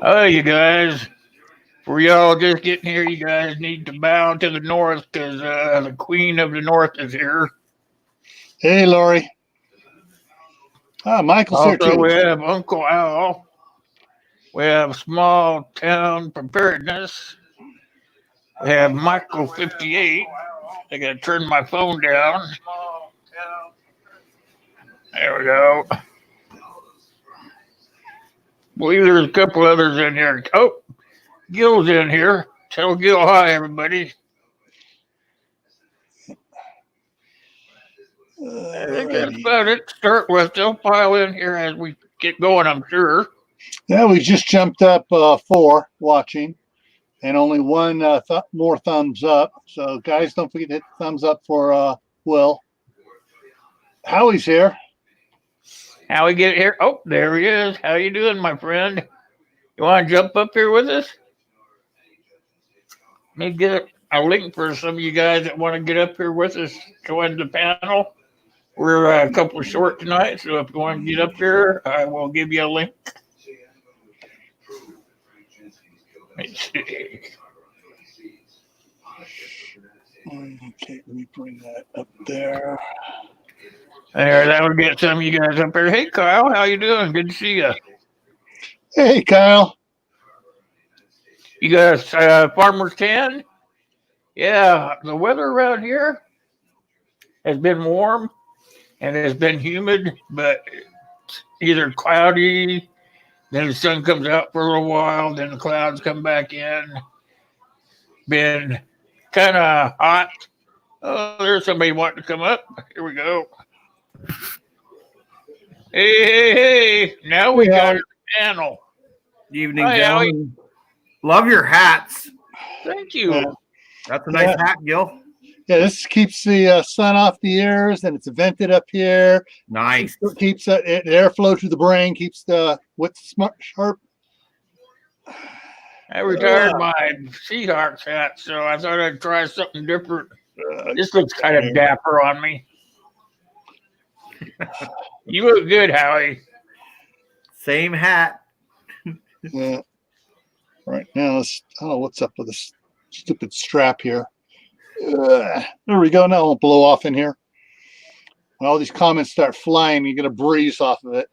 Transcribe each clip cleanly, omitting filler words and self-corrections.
Oh, you guys, for y'all just getting here, you guys need to bow to the north because the queen of the north is here. Hey, Lori. Michael's here Also, too. we have Uncle Al. We have small town preparedness. We have Michael 58. I gotta turn my phone down. There we go. Believe there's a couple others in here. Oh, Gil's in here. Tell Gil hi, everybody. I think that's Alrighty. about it to start with. They'll pile in here as we get going, I'm sure. Yeah, we just jumped up 4 watching, and only one more thumbs up. So, guys, don't forget to hit the thumbs up for Will. Howie's here. How we get here? Oh, there he is. How you doing, my friend? You want to jump up here with us? Let me get a link for some of you guys that want to get up here with us, join the panel. We're a couple short tonight, so if you want to get up here, I will give you a link. Let's see. Okay, let me bring that up there. There, that would get some of you guys up there. Hey, Kyle, how you doing? Good to see you. Hey, Kyle. You guys, Farmer's Tan? Yeah, the weather around here has been warm and it's been humid, but either cloudy, then the sun comes out for a little while, then the clouds come back in. Been kind of hot. Oh, there's somebody wanting to come up. Here we go. Hey. Now we got a panel. Evening, Hi, gentlemen. Love your hats. Thank you. Yeah. That's a nice hat, Gil. Yeah, this keeps the sun off the ears, and it's vented up here. Nice. It keeps the airflow to the brain, keeps the what's smart sharp. I retired my Seahawks hat, so I thought I'd try something different. This looks kind of dapper on me. You look good, Howie. Same hat. Yeah. Right now, I don't know what's up with this stupid strap here. There we go. Now it won't blow off in here. When all these comments start flying, you get a breeze off of it.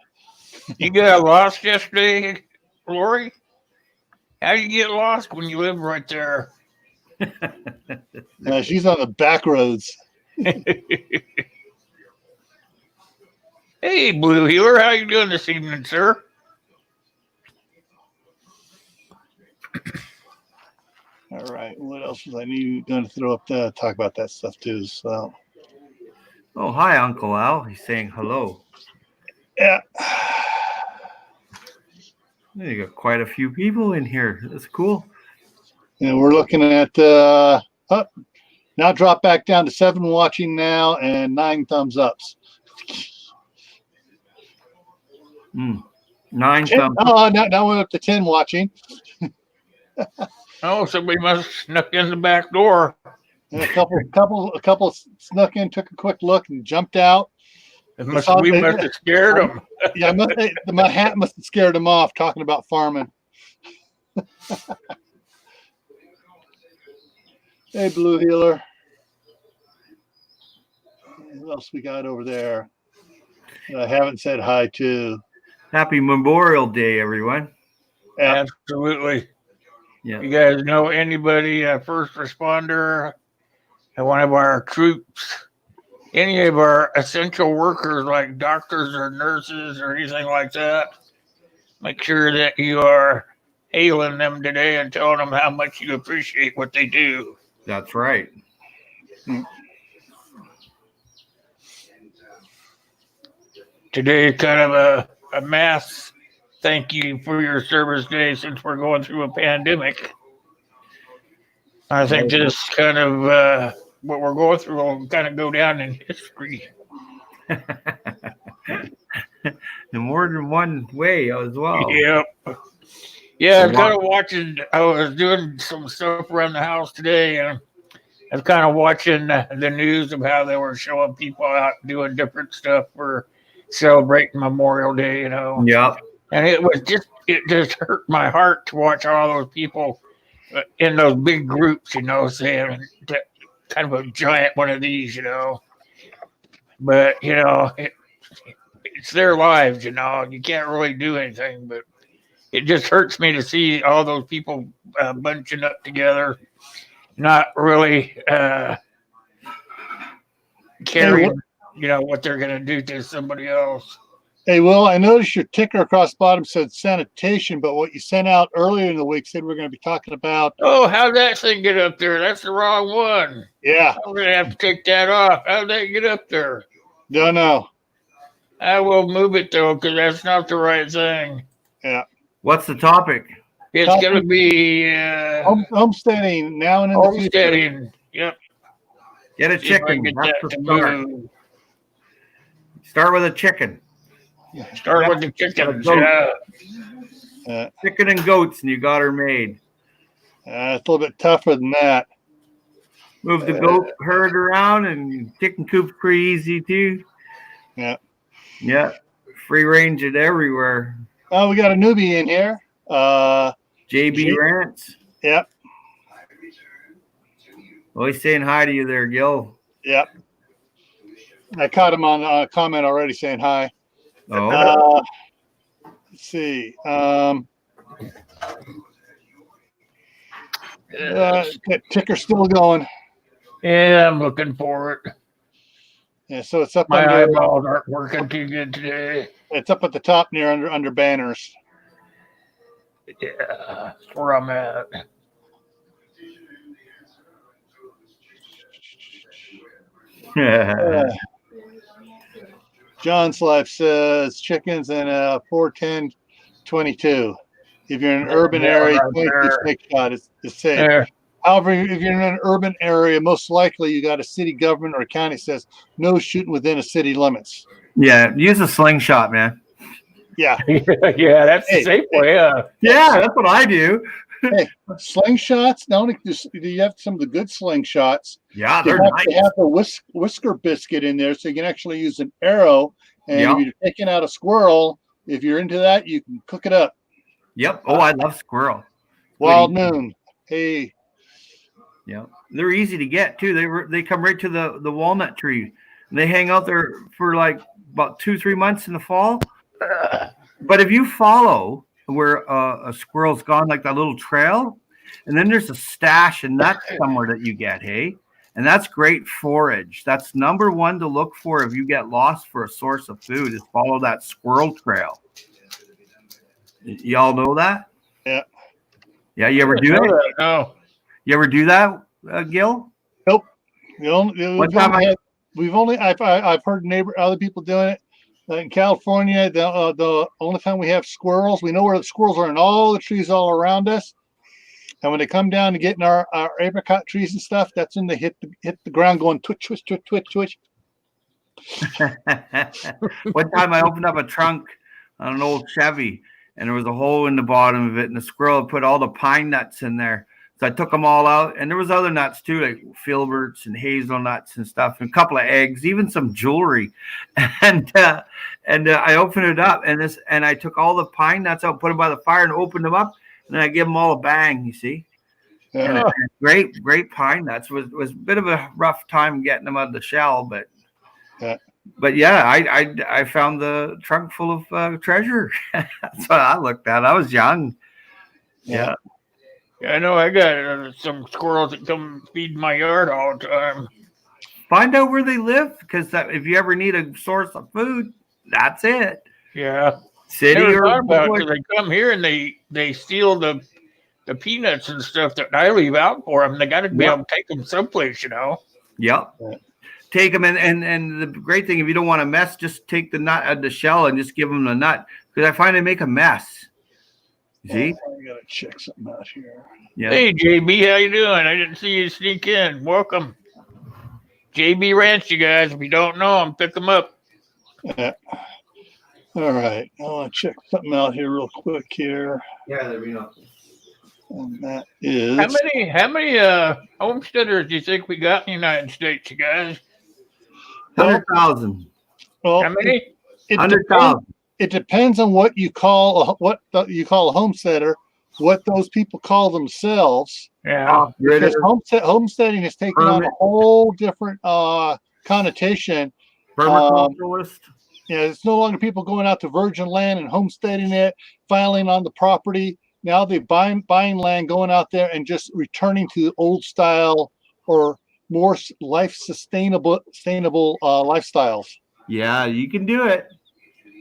You got lost yesterday, Lori? How do you get lost when you live right there? She's on the back roads. Hey, Blue Healer, how you doing this evening, sir? All right. What else was I going to throw up there? Talk about that stuff too. So. Oh, hi, Uncle Al. He's saying hello. Yeah. You got quite a few people in here. That's cool. And we're looking at now drop back down to 7 watching now and 9 thumbs ups. 9 thumbs. Oh, now we're up to 10 watching. Oh, somebody must have snuck in the back door. And a couple snuck in, took a quick look, and jumped out. We must have scared them. Yeah, my hat must have scared them off. Talking about farming. Hey, Blue Healer. What else we got over there? I haven't said hi to. Happy Memorial Day, everyone. Yeah. Absolutely. Yeah. You guys know anybody, a first responder, one of our troops, any of our essential workers like doctors or nurses or anything like that, make sure that you are hailing them today and telling them how much you appreciate what they do. That's right. Today is kind of a mass thank you for your service day since we're going through a pandemic. I think this kind of what we're going through will kind of go down in history. In more than one way as well. Yep. Yeah, I was kind of watching. I was doing some stuff around the house today, and I was kind of watching the news of how they were showing people out doing different stuff for celebrating Memorial Day. Yep. And it just hurt my heart to watch all those people in those big groups, saying that kind of a giant one of these, But it's their lives, You can't really do anything, but it just hurts me to see all those people bunching up together, not really caring, what they're going to do to somebody else. Hey, Will, I noticed your ticker across the bottom said sanitation, but what you sent out earlier in the week said we're going to be talking about. Oh, how'd that thing get up there? That's the wrong one. Yeah. I'm going to have to take that off. How'd that get up there? Don't know. I will move it, though, because that's not the right thing. Yeah. What's the topic? It's going to be homesteading now and in the future. homesteading. Yep. Get a See if I chicken. can get That's that the to start. move. Start with a chicken. Start with the chickens. Yeah. Chicken and goats, and you got her made. It's a little bit tougher than that. Move the goat herd around, and chicken coop's pretty easy too. Yeah. Yeah. Free range it everywhere. Oh, we got a newbie in here. JB Rants. Yep. Always saying hi to you there, Gil. Yep. I caught him on a comment already saying hi. Oh. Let's see. Ticker still going. Yeah, I'm looking for it. Yeah, so it's up My under. eyeballs aren't working too good today. It's up at the top near under banners. Yeah, that's where I'm at. John's Life says chickens and 410-22. If you're in an urban area, 22 snake shot is safe. There. However, if you're in an urban area, most likely you got a city government or a county says no shooting within a city limits. Yeah, use a slingshot, man. Yeah. Yeah, that's the safe way. Yeah, that's what I do. Hey, slingshots. Not only do you have some of the good slingshots, Yeah, you they're have nice. to have a whisker biscuit in there so you can actually use an arrow. And Yeah. if you're taking out a squirrel, if you're into that, you can cook it up. Yep. Oh, I love squirrel. Wild Moon. Hey. Yeah, they're easy to get too. They come right to the walnut tree, and they hang out there for like about 2-3 months in the fall. But if you follow where a squirrel's gone, like that little trail, and then there's a stash of nuts somewhere that you get, hey, and that's great forage. That's number one to look for if you get lost for a source of food is follow that squirrel trail. Y'all know that? Yeah. Yeah, you ever do it? No. You ever do that, Gil? Nope. I've heard other people doing it. In California, the only time we have squirrels, we know where the squirrels are in all the trees all around us. And when they come down to get in our apricot trees and stuff, that's when they hit the ground going twitch, twitch, twitch, twitch, twitch. One time I opened up a trunk on an old Chevy, and there was a hole in the bottom of it, and the squirrel had put all the pine nuts in there. So I took them all out, and there was other nuts too, like filberts and hazelnuts and stuff, and a couple of eggs, even some jewelry. And I opened it up, and I took all the pine nuts out, put them by the fire, and opened them up, and then I gave them all a bang. You see, Yeah. And great pine nuts. Was a bit of a rough time getting them out of the shell, but yeah, I found the trunk full of treasure. That's what I looked at. I was young. Yeah. Yeah, I know I got some squirrels that come feed my yard all the time. Find out where they live, because if you ever need a source of food, that's it. Yeah. City Never or thought about it 'cause they come here and they steal the peanuts and stuff that I leave out for them. They got to be able to take them someplace, Yep. Yeah. Take them, and the great thing, if you don't want to mess, just take the nut out of the shell and just give them the nut, because I find they make a mess. See? I gotta check something out here. Yeah. Hey, JB, how you doing? I didn't see you sneak in. Welcome. JB Ranch, you guys. If you don't know them, pick them up. Yeah. All right. I want to check something out here real quick here. Yeah, there we go. And that is How many homesteaders do you think we got in the United States, you guys? 100,000. well, How many? It 100,000. it depends on what you call a homesteader, what those people call themselves. Yeah. Because homesteading has taken on a whole different connotation. Permaculturalist. It's no longer people going out to virgin land and homesteading it, filing on the property. Now they're buying land, going out there and just returning to old style or more sustainable lifestyles. Yeah, you can do it.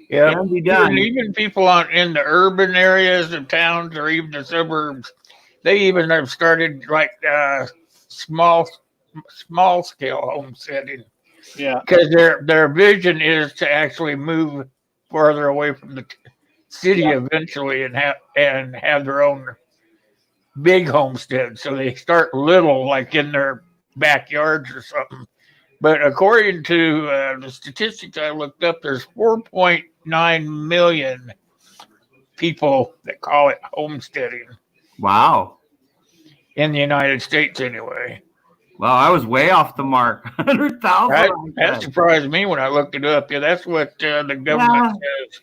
Yeah, Can be done. even people in the urban areas of towns or even the suburbs, they even have started like small scale homesteading. Yeah, because their vision is to actually move farther away from the city eventually and have their own big homestead. So they start little, like in their backyards or something. But according to the statistics I looked up, there's 4.9 million people that call it homesteading. Wow. In the United States, anyway. Well, I was way off the mark. 100,000. That surprised me when I looked it up. Yeah, that's what the government says.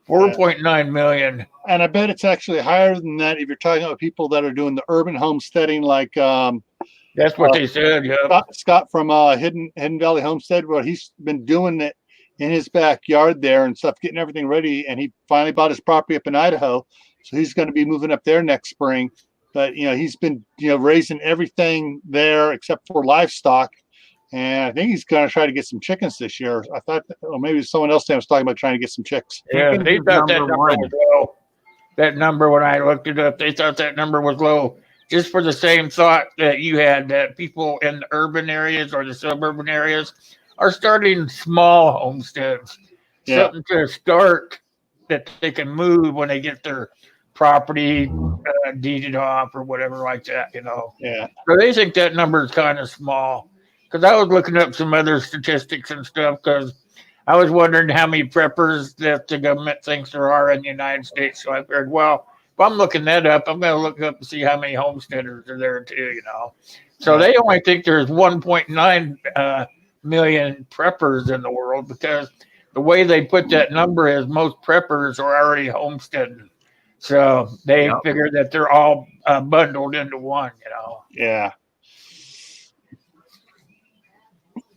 4.9 million. And I bet it's actually higher than that if you're talking about people that are doing the urban homesteading, like that's what they said. Yeah, Scott from Hidden Valley Homestead, where he's been doing it in his backyard there and stuff, getting everything ready. And he finally bought his property up in Idaho, so he's going to be moving up there next spring. But he's been raising everything there except for livestock, and I think he's going to try to get some chickens this year. I thought, or maybe someone else was talking about trying to get some chicks. Yeah, they thought that number was low. That number, when I looked it up, they thought that number was low, just for the same thought that you had, that people in the urban areas or the suburban areas are starting small homesteads, something to start that they can move when they get their property deeded off or whatever like that, Yeah. So they think that number is kind of small. Because I was looking up some other statistics and stuff, because I was wondering how many preppers that the government thinks there are in the United States. So I figured, well, if I'm looking that up, I'm going to look up and see how many homesteaders are there too, So they only think there's 1.9 million preppers in the world, because the way they put that number is most preppers are already homesteading. So they figure that they're all bundled into one, Yeah.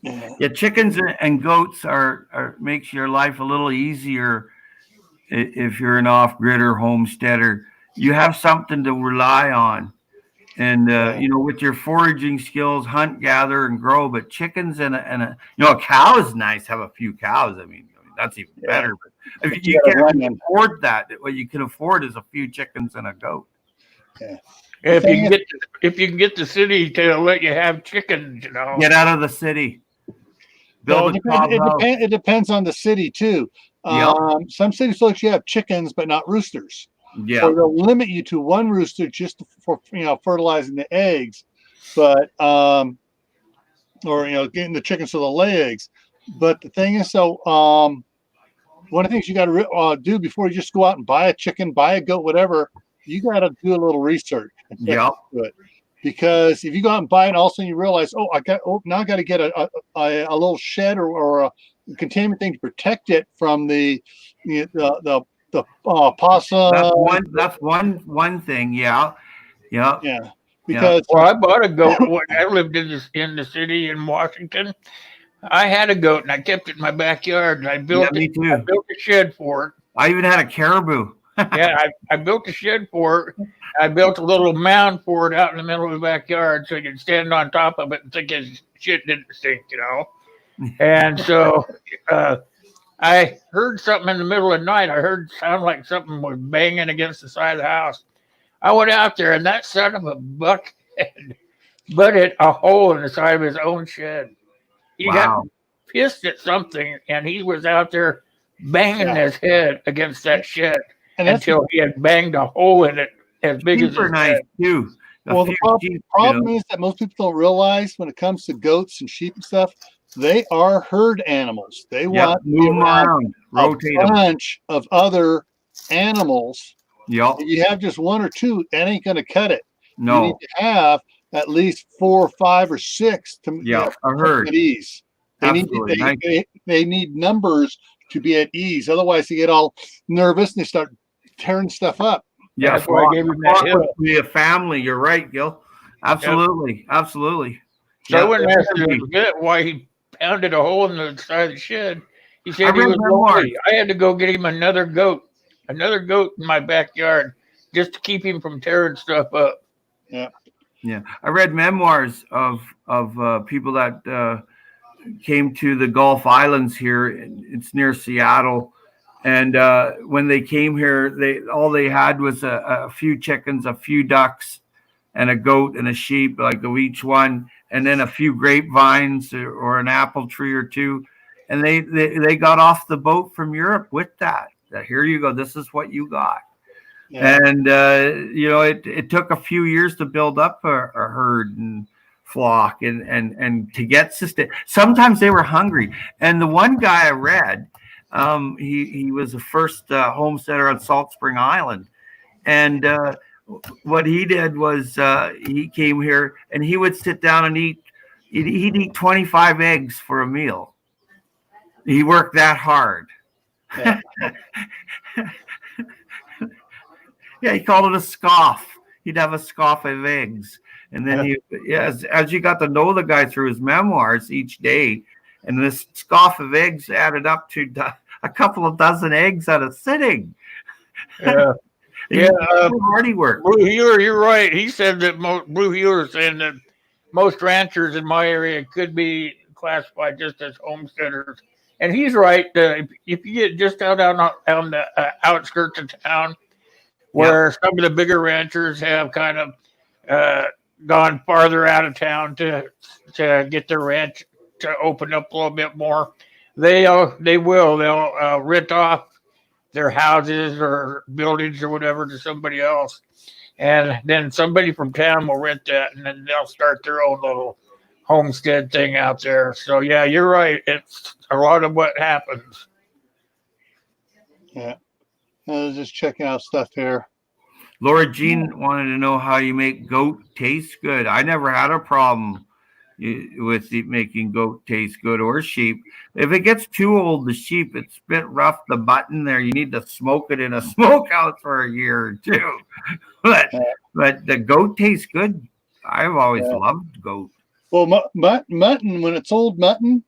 Yeah, chickens and goats are makes your life a little easier if you're an off-grid or homesteader. You have something to rely on, and with your foraging skills, hunt, gather, and grow. But chickens and a cow is nice. Have a few cows. I mean that's even better. But if you can't afford that, what you can afford is a few chickens and a goat. Yeah. If you can get the city to let you have chickens, get out of the city. It depends on the city too. Some cities let you have chickens, but not roosters. Yeah. So they'll limit you to one rooster just for fertilizing the eggs, but or getting the chickens so they'll lay eggs. But the thing is, one of the things you got to do before you just go out and buy a chicken, buy a goat, whatever, you got to do a little research. Yeah. Because if you go out and buy it, all of a sudden you realize, now I got to get a little shed or a containment thing to protect it from the possum. That's one thing. Yeah. Because I bought a goat when I lived in the city in Washington. I had a goat and I kept it in my backyard, and I built me too. I built a shed for it. I even had a caribou. I built a shed for it. I built a little mound for it out in the middle of the backyard, so you could stand on top of it and think his shit didn't stink, And so I heard something in the middle of the night. I heard sound like something was banging against the side of the house. I went out there, and that son of a buck had butted a hole in the side of his own shed. He got pissed at something, and he was out there banging his head against that shed until he had banged a hole in it as big as his nice head. Too. The problem is that most people don't realize when it comes to goats and sheep and stuff, they are herd animals. They want to move around, rotate a bunch of other animals. Yep. If you have just one or two, that ain't going to cut it. No. You need to have at least 4 or 5 or 6 to a herd. At ease. They need numbers to be at ease. Otherwise, they get all nervous and they start tearing stuff up. Yeah, That's why I gave him that hill. be a family. You're right, Gil. Absolutely, absolutely. So I Yeah, went and asked him a bit why he pounded a hole in the side of the shed. He I said he read was memoirs. lonely. I had to go get him another goat in my backyard just to keep him from tearing stuff up. Yeah. Yeah, I read memoirs of people that came to the Gulf Islands here. It's near Seattle, and when they came here, they had was a few chickens, a few ducks, and a goat and a sheep, like of each one, and then a few grapevines or an apple tree or two, and they got off the boat from Europe with that. Here you go. This is what you got. Yeah. And it took a few years to build up a herd and flock and to get sustained. Sometimes they were hungry. And the one guy I read, he was the first homesteader on Salt Spring Island, and what he did was he came here and he would sit down and he'd eat 25 eggs for a meal. He worked that hard. Yeah. Yeah, he called it a scoff. He'd have a scoff of eggs. And then as you got to know the guy through his memoirs each day, and this scoff of eggs added up to a couple of dozen eggs at a sitting. Yeah. Hard he worked. Blue Heeler, you're right. He said that Blue Heeler saying that most ranchers in my area could be classified just as homesteaders. And he's right. If you get just out on the outskirts of town, where some of the bigger ranchers have kind of gone farther out of town to get their ranch to open up a little bit more, they'll rent off their houses or buildings or whatever to somebody else, and then somebody from town will rent that, and then they'll start their own little homestead thing out there. So yeah, you're right. It's a lot of what happens. Yeah. I was just checking out stuff here. Laura Jean wanted to know how you make goat taste good. I never had a problem with making goat taste good or sheep. If it gets too old, the sheep, it's a bit rough. The button there, you need to smoke it in a smokehouse for a year or two. But the goat tastes good. I've always loved goat. Well, mutton, when it's old mutton,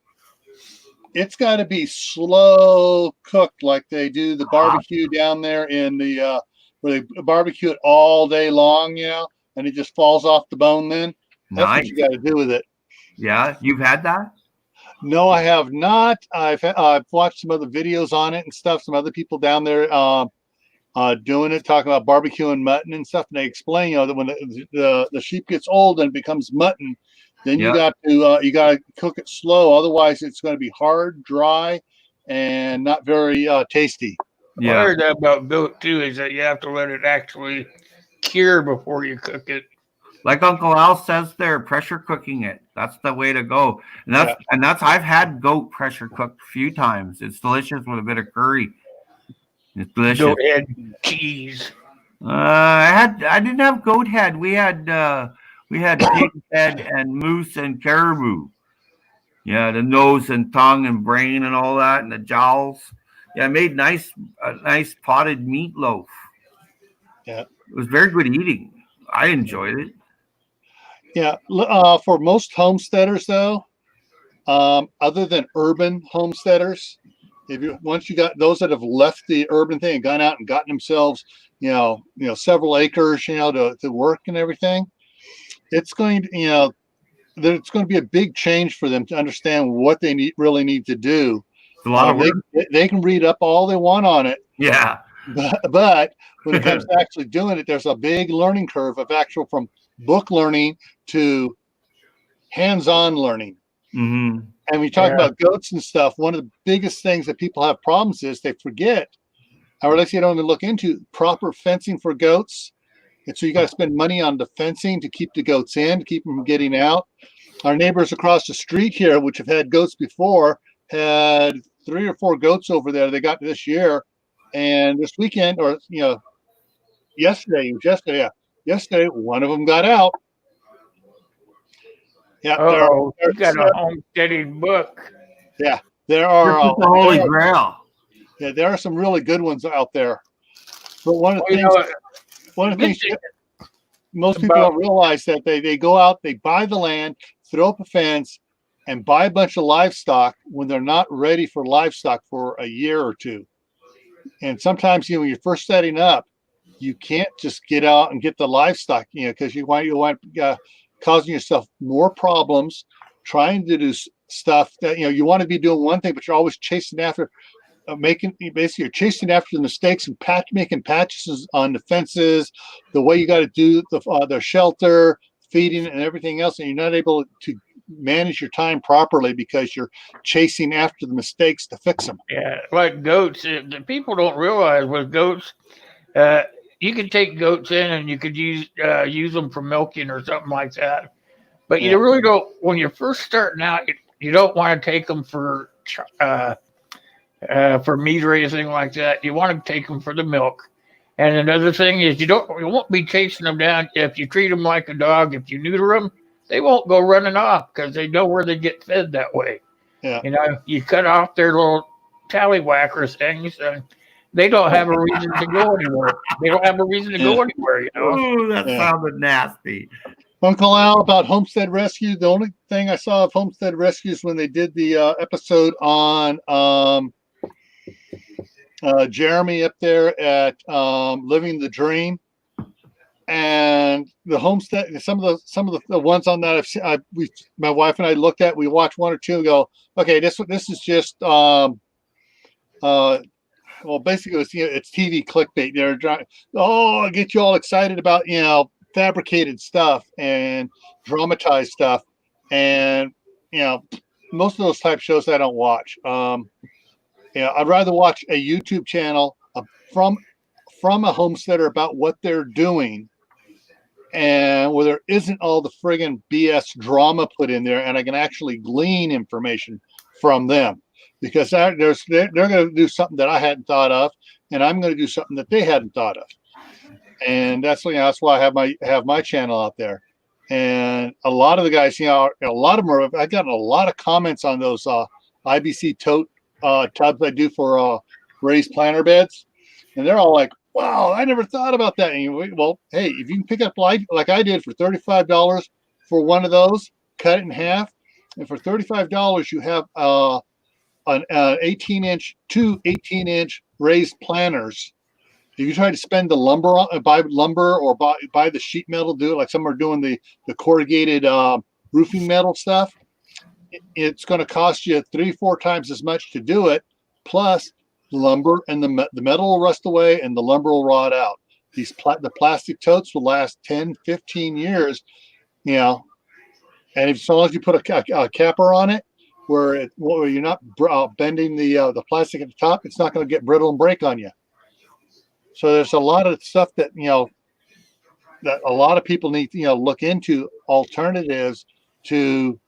it's got to be slow cooked like they do the barbecue down there in the where they barbecue it all day long, and it just falls off the bone then. That's what you got to do with it. Yeah, you've had that? No, I have not. I've watched some other videos on it and stuff. Some other people down there doing it, talking about barbecuing mutton and stuff. And they explain, that when the sheep gets old and becomes mutton, then you got to cook it slow. Otherwise, it's going to be hard, dry, and not very tasty. Yeah. I heard that about goat too, is that you have to let it actually cure before you cook it. Like Uncle Al says there, pressure cooking it. That's the way to go. And that's I've had goat pressure cooked a few times. It's delicious with a bit of curry. It's delicious. Goat head cheese. I didn't have goat head. We had pig head and moose and caribou. Yeah, the nose and tongue and brain and all that, and the jowls. Yeah, I made a nice potted meatloaf. Yeah, it was very good eating. I enjoyed it. Yeah, for most homesteaders though, other than urban homesteaders, once you got those that have left the urban thing and gone out and gotten themselves, several acres, to work and everything, it's going to, there's going to be a big change for them to understand what they really need to do. It's a lot of work. They can read up all they want on it. Yeah. But when it comes to actually doing it, there's a big learning curve of from book learning to hands-on learning. Mm-hmm. And we talk about goats and stuff. One of the biggest things that people have problems is they forget, or at least you don't even look into proper fencing for goats. And so you got to spend money on the fencing to keep the goats in, to keep them from getting out. Our neighbors across the street here, which have had goats before, had 3 or 4 goats over there they got this year. And this weekend, or yesterday, one of them got out. Yeah, you got a homesteading book. Yeah, there are the Holy Grail. Yeah, there are some really good ones out there. But one of the Well, things, one of the things most people about don't realize that they go out, they buy the land, throw up a fence, and buy a bunch of livestock when they're not ready for livestock for a year or two. And sometimes, when you're first setting up, you can't just get out and get the livestock, because you want causing yourself more problems trying to do stuff that you want to be doing one thing, but you're always chasing after you're chasing after the mistakes and making patches on the fences, the way you got to do the shelter, feeding, and everything else, and you're not able to manage your time properly because you're chasing after the mistakes to fix them. Yeah, like goats. The people don't realize with goats, you can take goats in and you could use them for milking or something like that. But Yeah. you really don't. When you're first starting out, you don't want to take them for meat or anything like that. You want to take them for the milk. And another thing is you won't be chasing them down if you treat them like a dog. If you neuter them, they won't go running off because they know where they get fed that way. Yeah. You cut off their little tallywhacker things, and they don't have a reason to go anywhere. They don't have a reason to go anywhere. Oh, that sounded nasty. Uncle Al, about Homestead Rescue. The only thing I saw of Homestead Rescues when they did the episode on Jeremy up there at Living the Dream, and the homestead. Some of the ones on that my wife and I looked at. We watched one or two and go, okay, this is just well, basically it's TV clickbait. They're trying, get you all excited about fabricated stuff and dramatized stuff, and most of those type shows I don't watch. I'd rather watch a YouTube channel from a homesteader about what they're doing, and where there isn't all the friggin' BS drama put in there, and I can actually glean information from them, because they're going to do something that I hadn't thought of, and I'm going to do something that they hadn't thought of, and that's why I have my channel out there. And a lot of the guys, a lot of them I got a lot of comments on those IBC tote tubs I do for raised planter beds, and they're all like, wow, I never thought about that. And well, hey, if you can pick up like I did for $35 for one of those, cut it in half, and for $35 you have an 18-inch, two 18-inch raised planters. If you try to spend the lumber buy lumber or buy the sheet metal, do it like some are doing the corrugated roofing metal stuff, it's going to cost you 3-4 times as much to do it, plus lumber, and the metal will rust away and the lumber will rot out. The plastic totes will last 10-15 years, and so long as you put a capper on it where you're not bending the plastic at the top, it's not going to get brittle and break on you. So there's a lot of stuff that that a lot of people need to look into, alternatives to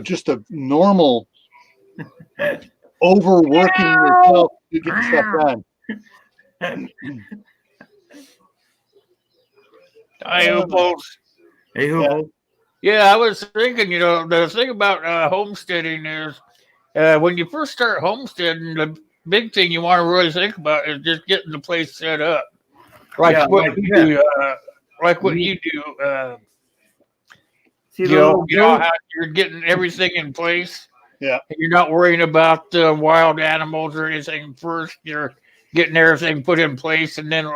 just a normal overworking yourself to get stuff done. Hi, Hooples. Hey, Hoople. Yeah, I was thinking, the thing about homesteading is when you first start homesteading, the big thing you want to really think about is just getting the place set up. Like what you do. See, how you're getting everything in place. Yeah. And you're not worrying about the wild animals or anything first. You're getting everything put in place, and then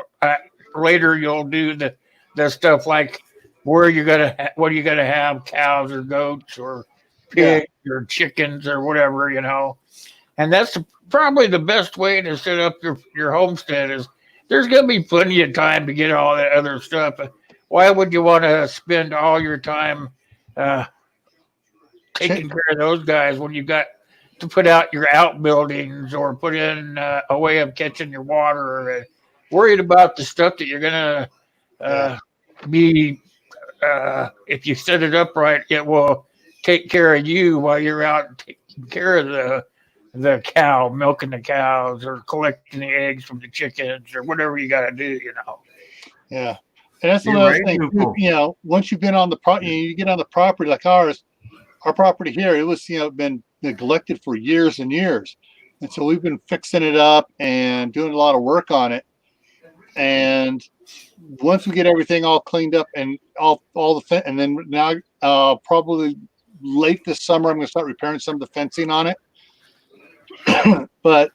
later you'll do the stuff like what are you gonna have, cows or goats or pigs or chickens or whatever, And that's probably the best way to set up your homestead. Is there's gonna be plenty of time to get all that other stuff. Why would you want to spend all your time taking care of those guys when you got to put out your outbuildings or put in a way of catching your water, or worried about the stuff that you're gonna be if you set it up right, it will take care of you while you're out taking care of the cow, milking the cows, or collecting the eggs from the chickens, or whatever you got to do. Yeah, and that's another thing. Once you've been on the you get on the property like ours. Our property here, it was been neglected for years and years, And so we've been fixing it up and doing a lot of work on it. And once we get everything all cleaned up and all the and then now probably late this summer, I'm going to start repairing some of the fencing on it. But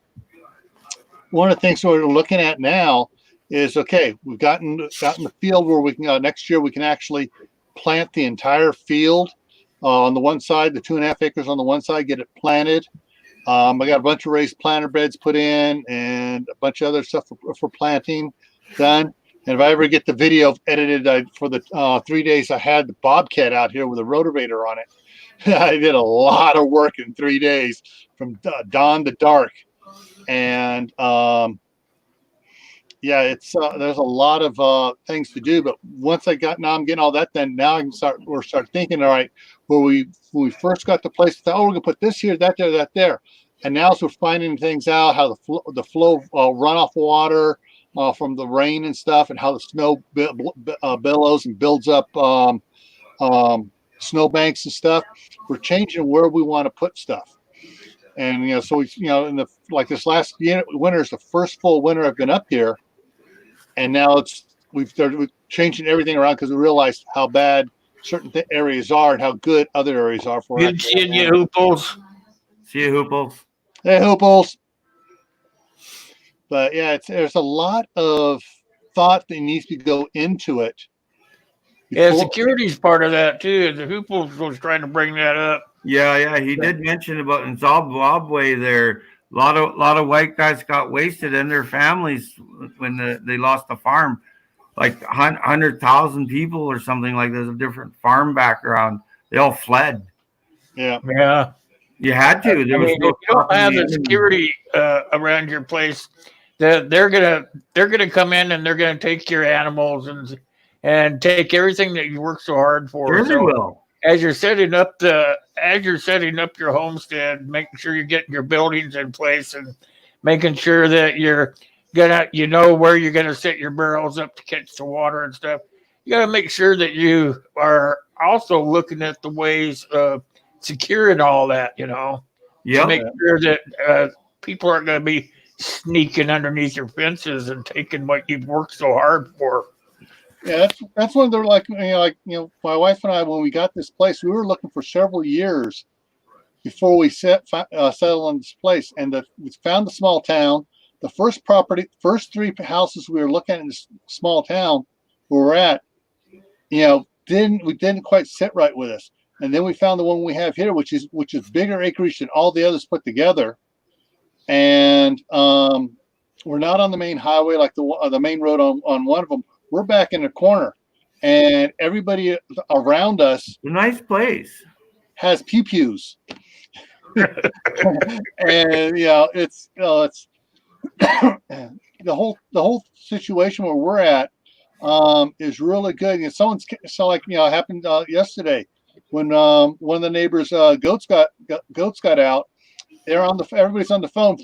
one of the things we're looking at now is, okay, we've gotten the field where we can next year we can actually plant the entire field on the one side, the 2.5 acres on the one side, get it planted. I got a bunch of raised planter beds put in and a bunch of other stuff for planting done. And if I ever get the video edited for the 3 days I had the Bobcat out here with a rotavator on it, I did a lot of work in 3 days from dawn to dark. And yeah, it's there's a lot of things to do. But once I'm getting all that done, now I can start thinking, all right, when we first got the place, we're gonna put this here, that there, that there. And now as we're finding things out, how the flow runoff water from the rain and stuff, and how the snow billows and builds up snowbanks and stuff, we're changing where we want to put stuff. And so we, in this last winter is the first full winter I've been up here, and now we've started changing everything around because we realized how bad certain areas are and how good other areas are for. Good seeing you, Hooples. See you, Hooples. Hey, Hooples. But yeah, there's a lot of thought that needs to go into it. Yeah, security's part of that too. The Hooples was trying to bring that up. Yeah, he did mention about in Zimbabwe there. A lot of white guys got wasted and their families when they lost the farm, like 100,000 people or something like there's a different farm background. They all fled. Yeah. You had to. If you don't have the security around your place, they're gonna come in and they're gonna take your animals and take everything that you work so hard for. Sure they will. As you're setting up your homestead, making sure you're getting your buildings in place and making sure that you're where you're gonna set your barrels up to catch the water and stuff. You gotta make sure that you are also looking at the ways of securing all that, to make sure that people aren't gonna be sneaking underneath your fences and taking what you've worked so hard for. Yeah, that's one of the my wife and I, when we got this place, we were looking for several years before we settled on this place, and we found the small town. The first 3 houses we were looking at in this small town where we're at, didn't quite sit right with us. And then we found the one we have here, which is bigger acreage than all the others put together, and we're not on the main highway like the main road on one of them. We're back in the corner, and everybody around us, a nice place, has pew-pews. And it's the whole situation where we're at is really good. And it happened yesterday when one of the neighbors' goats got out. Everybody's on the phone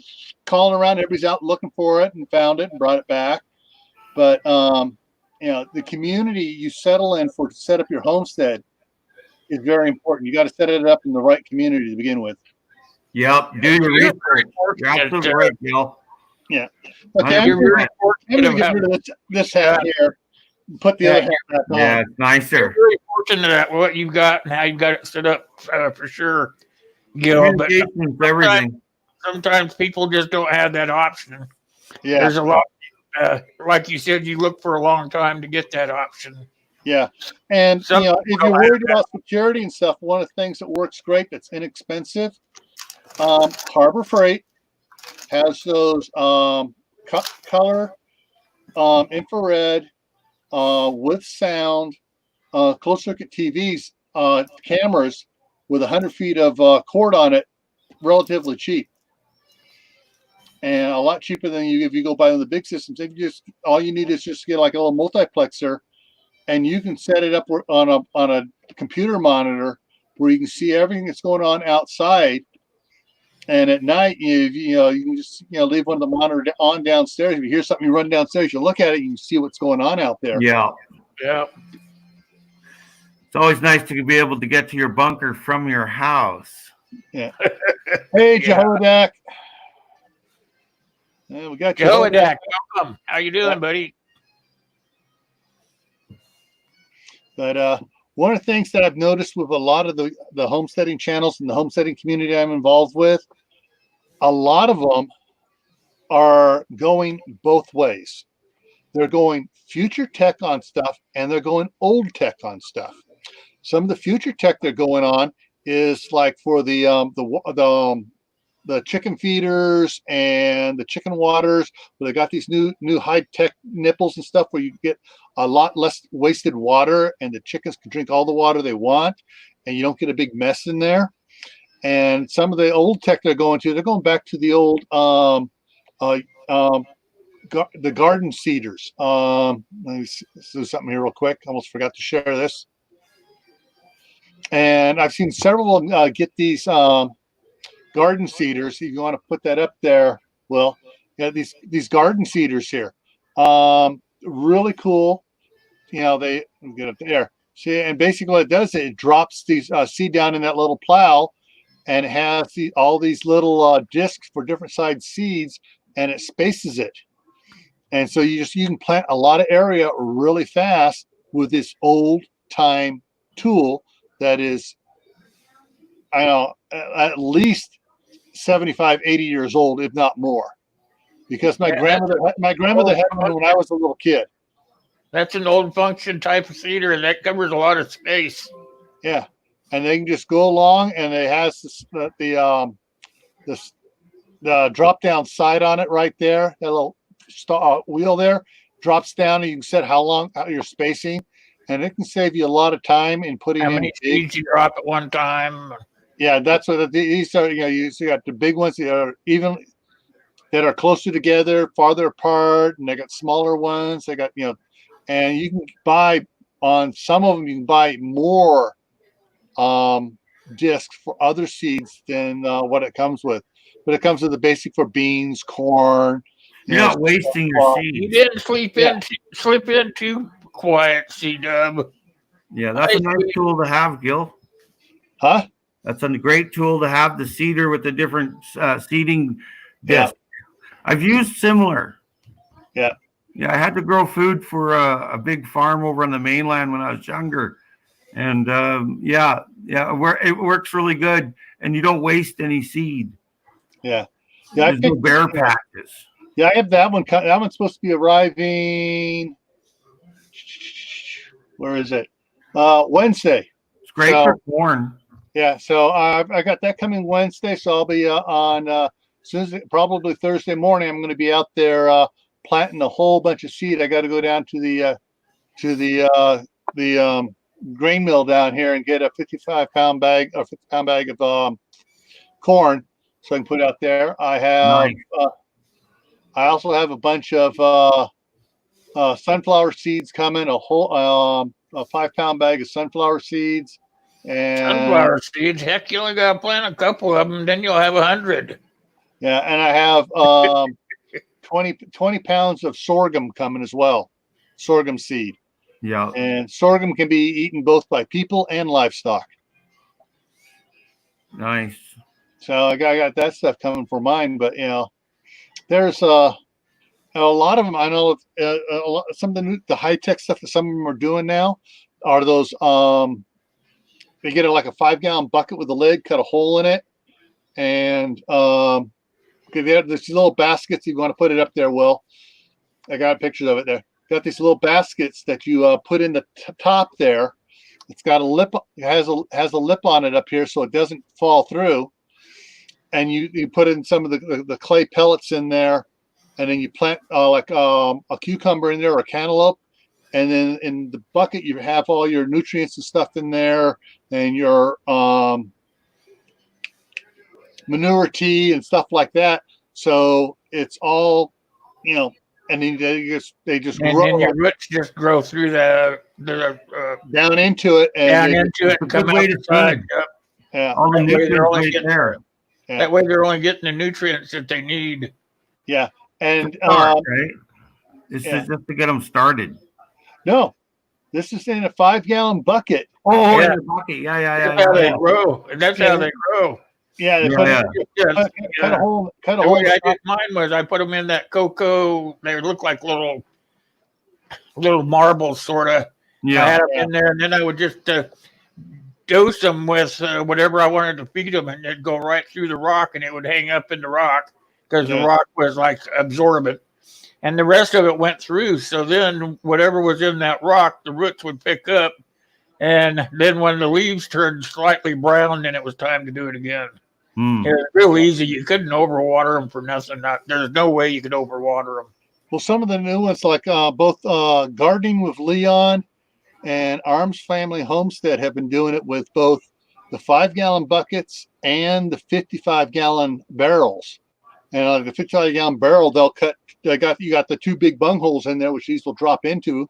calling around. Everybody's out looking for it and found it and brought it back. But the community you settle in to set up your homestead is very important. You got to set it up in the right community to begin with. Yep, do your research. You're absolutely right, Bill. Yeah. Okay, I'm going to get rid of this hat here and put the other hat back on. Yeah, it's nicer. You're very fortunate at what you've got and how you've got it set up for sure. But everything. Sometimes people just don't have that option. Yeah. There's a lot. Like you said, you look for a long time to get that option. Yeah. And, if you're worried about security and stuff, one of the things that works great that's inexpensive, Harbor Freight has those color infrared with sound closed circuit TVs cameras with 100 feet of cord on it, relatively cheap. And a lot cheaper than if you go buy the big systems. All you need is just get like a little multiplexer, and you can set it up on a computer monitor where you can see everything that's going on outside. And at night, you can just leave one of the monitors on downstairs. If you hear something, you run downstairs, you look at it, you can see what's going on out there. Yeah. It's always nice to be able to get to your bunker from your house. Yeah. Hey, Jehodak. Yeah, we got you. Jehoiadak, welcome. How you doing, buddy? But one of the things that I've noticed with a lot of the homesteading channels and the homesteading community I'm involved with, a lot of them are going both ways. They're going future tech on stuff and they're going old tech on stuff. Some of the future tech they're going on is like for the chicken feeders and the chicken waters, where they got these new high tech nipples and stuff where you get a lot less wasted water and the chickens can drink all the water they want and you don't get a big mess in there. And some of the old tech they're going back to the old the garden seeders. Let me do something here real quick. Almost forgot to share this. And I've seen several of them get these garden seeders. If you want to put that up there, Will, these garden seeders here. Really cool. They get up there. See, and basically what it does, it drops these seed down in that little plow, and it has all these little discs for different size seeds, and it spaces it. And so you can plant a lot of area really fast with this old time tool that is, I know, at least 75, 80 years old, if not more. Because my grandmother had one when I was a little kid. That's an old function type of seeder, and that covers a lot of space. Yeah, and they can just go along, and it has the drop down side on it right there. That little wheel there drops down, and you can set how long you're spacing, and it can save you a lot of time in putting how in many seeds you drop at one time. Yeah, that's what these are. You got the big ones that are that are closer together, farther apart, and they got smaller ones. They got and you can buy on some of them. You can buy more discs for other seeds than what it comes with. But it comes with the basic for beans, corn. You're not wasting your seeds. You didn't slip in too quiet, C-Dub. Yeah, that's a nice tool to have, Gil. Huh? That's a great tool to have, the seeder with the different seeding discs. I've used similar. Yeah. Yeah, I had to grow food for a big farm over on the mainland when I was younger. And it works really good, and you don't waste any seed. Yeah. There's no bear patches. Yeah, I have that one. That one's supposed to be arriving. Where is it? Wednesday. It's great for corn. Yeah, so I got that coming Wednesday. So I'll be on probably Thursday morning. I'm going to be out there planting a whole bunch of seed. I got to go down to the grain mill down here and get a 55-pound bag or 50-pound bag of corn, so I can put out there. I have. Nice. I also have a bunch of sunflower seeds coming. A whole a 5-pound bag of sunflower seeds. And sunflower seeds. Heck, you only got to plant a couple of them, then you'll have 100. Yeah, and I have 20 pounds of sorghum coming as well. Sorghum seed. Yeah. And sorghum can be eaten both by people and livestock. Nice. So I got that stuff coming for mine, but there's a lot of them. I know some of the high tech stuff that some of them are doing now are those. They get like a 5-gallon bucket with a lid, cut a hole in it, and there's little baskets. You want to put it up there, Will? I got pictures of it there. Got these little baskets that you put in the top there. It's got a lip. It has a lip on it up here, so it doesn't fall through. And you put in some of the clay pellets in there, and then you plant a cucumber in there or a cantaloupe, and then in the bucket you have all your nutrients and stuff in there, and your manure tea and stuff like that. So it's all, and then they just and grow. And your roots just grow through the down into it. And and come out the side. Yep. Yeah. All the nutrients right there. Yeah. That way they're only getting the nutrients that they need. Yeah. And right? This is just to get them started. No, this is in a 5-gallon bucket. Oh, in a bucket. Yeah. That's how they grow. And that's how they grow. Yeah, they Yeah, put yeah. Just, cut a hole. Cut a the hole. way I did mine was I put them in that cocoa. They look like little marbles, sort of. I had Yeah. them in there, and then I would just dose them with whatever I wanted to feed them, and it'd go right through the rock, and it would hang up in the rock because the Yeah. rock was like absorbent, and the rest of it went through. So then whatever was in that rock, the roots would pick up, and then when the leaves turned slightly brown, then it was time to do it again. Hmm. It was real easy. You couldn't overwater them for nothing. There's no way you could overwater them. Well, some of the new ones, like both Gardening with Leon and Arms Family Homestead, have been doing it with both the 5-gallon buckets and the 55-gallon barrels. And the 55-gallon barrel, they'll cut. You got the 2 big bung holes in there, which these will drop into,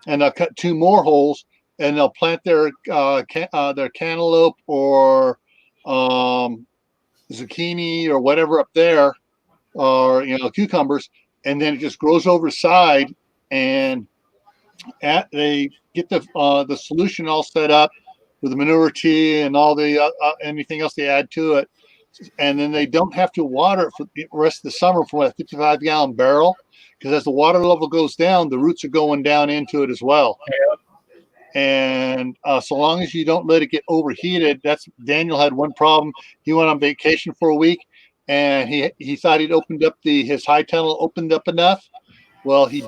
and they'll cut 2 more holes, and they'll plant their cantaloupe or zucchini or whatever up there, or cucumbers, and then it just grows over the side, and they get the solution all set up with the manure tea and all the anything else they add to it, and then they don't have to water it for the rest of the summer from a 55-gallon barrel, because as the water level goes down, the roots are going down into it as well. And so long as you don't let it get overheated. Daniel had one problem. He went on vacation for a week, and he thought he'd opened up his high tunnel opened up enough. Well, he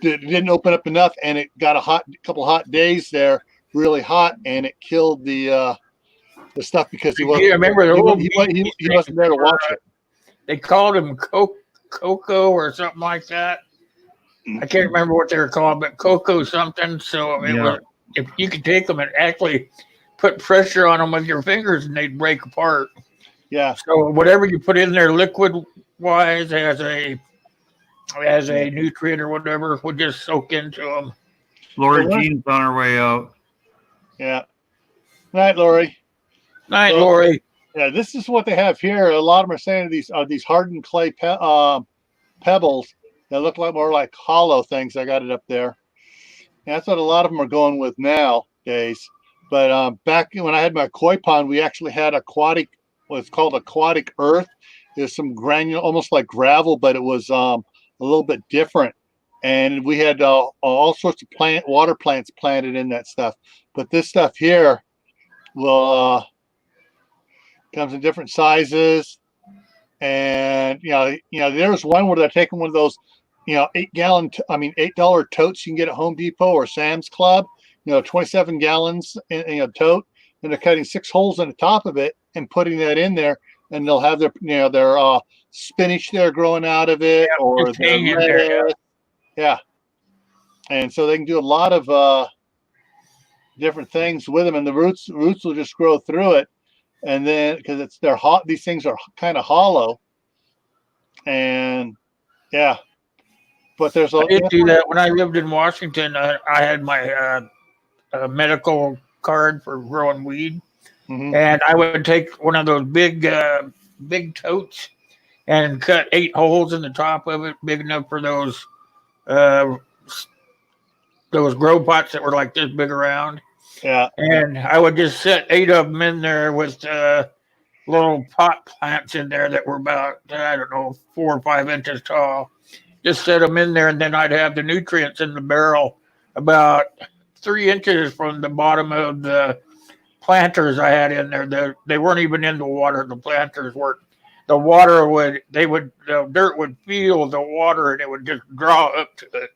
didn't open up enough, and it got a couple hot days there, really hot, and it killed the stuff because he wasn't. Yeah, I remember he wasn't there to watch it. They called him Coco or something like that. I can't remember what they were called, but Coco something. So it was, if you could take them and actually put pressure on them with your fingers, and they'd break apart. Yeah. So whatever you put in there, liquid wise, as a nutrient or whatever, would just soak into them. Lori Jean's on her way out. Yeah. Night, Lori. Night, Lori. Yeah, this is what they have here. A lot of them are saying these hardened clay pebbles that look more like hollow things. I got it up there. And that's what a lot of them are going with nowadays. But back when I had my koi pond, we actually had what's called aquatic earth. There's some granule, almost like gravel, but it was a little bit different. And we had all sorts of water plants planted in that stuff. But this stuff here will comes in different sizes. And there was one where they're taking one of those $8 totes you can get at Home Depot or Sam's Club, 27 gallons in a tote, and they're cutting 6 holes in the top of it and putting that in there, and they'll have their spinach there growing out of it, or their lettuce. Yeah. And so they can do a lot of different things with them, and the roots will just grow through it. And then because they're hot, these things are kind of hollow. And yeah. But I did do that when I lived in Washington. I had my medical card for growing weed, and I would take one of those big totes and cut 8 holes in the top of it, big enough for those grow pots that were like this big around. Yeah, and I would just set 8 of them in there with little pot plants in there that were about 4 or 5 inches tall. Just set them in there, and then I'd have the nutrients in the barrel about 3 inches from the bottom of the planters I had in there. They weren't even in the water. The planters weren't. The dirt would feel the water, and it would just draw up to it.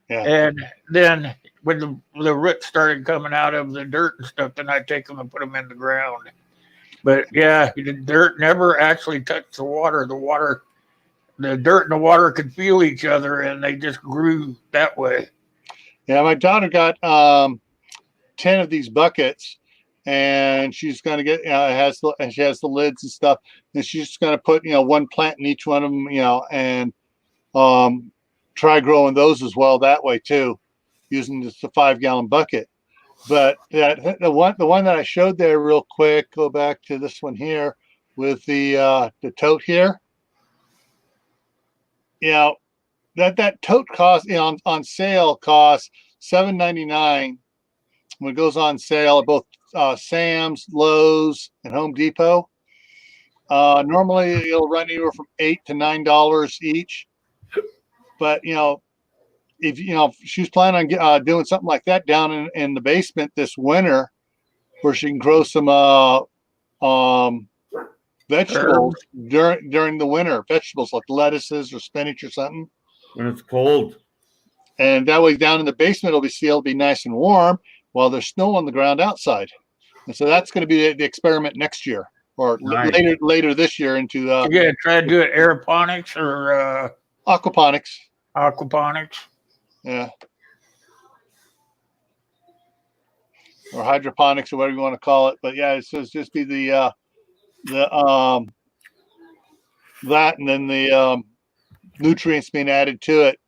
Yeah. And then when the roots started coming out of the dirt and stuff, then I'd take them and put them in the ground. But yeah, the dirt never actually touched the water. The dirt and the water could feel each other, and they just grew that way. Yeah, my daughter got 10 of these buckets, and she's going to get she has the lids and stuff, and she's just going to put one plant in each one of them, and try growing those as well that way too, using just a 5-gallon bucket. But the one that I showed there real quick, go back to this one here with the tote here. That tote cost on sale costs $7.99 when it goes on sale at both Sam's, Lowe's, and Home Depot. Normally it'll run anywhere from $8 to $9 each. But if she was planning on doing something like that down in the basement this winter, where she can grow some vegetables during the winter, vegetables like lettuces or spinach or something. When it's cold. And that way down in the basement it'll be nice and warm while there's snow on the ground outside. And so that's going to be the experiment next year or Nice. later this year into You're gonna try to do it aeroponics or aquaponics. aquaponics. Yeah. Or hydroponics or whatever you want to call it. But yeah, it's just be the that and then the nutrients being added to it.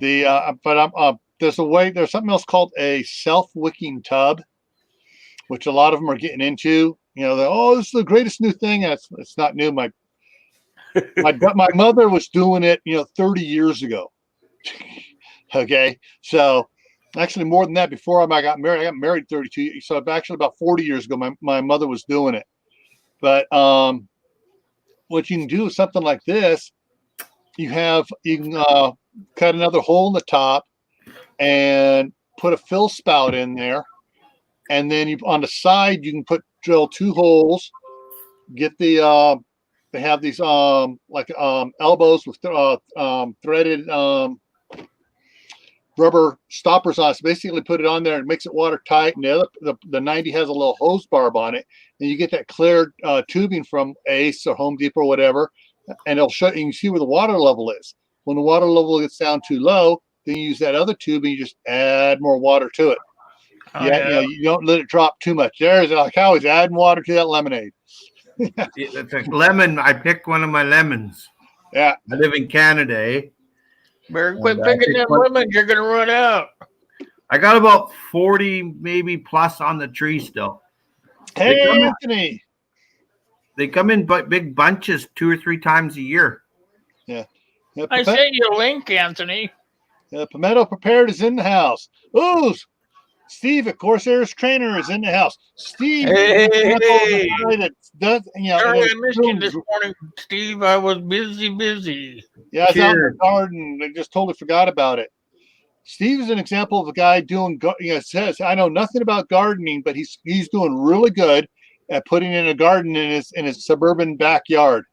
There's something else called a self-wicking tub, which a lot of them are getting into. This is the greatest new thing. It's not new. My mother was doing it, 30 years ago. Okay, so actually more than that. Before I got married 32. So actually about 40 years ago, my mother was doing it. But what you can do is something like this. You can cut another hole in the top and put a fill spout in there, and then on the side you can drill 2 holes. Get the they have these elbows with threaded rubber stoppers on it. So basically put it on there and makes it watertight. And the 90 has a little hose barb on it, and you get that clear tubing from Ace or Home Depot or whatever, and you can see where the water level is. When the water level gets down too low, then you use that other tube and you just add more water to it. You don't let it drop too much. There's like I always adding water to that lemonade. It's a lemon. I picked one of my lemons. Yeah. I live in Canada. Eh? Better quit picking them lemons. You're gonna run out. I got about 40 maybe plus on the tree still. Hey, Anthony. They come in big bunches 2 or 3 times a year. Yeah. I sent you a link, Anthony. Pimento Prepared is in the house. Ooh, Steve at Corsair's Trainer is in the house. Steve, hey. Sorry, I missed you this morning, Steve. I was busy. Yeah, I was out in the garden. I just totally forgot about it. Steve is an example of a guy doing. Says I know nothing about gardening, but he's doing really good at putting in a garden in his suburban backyard.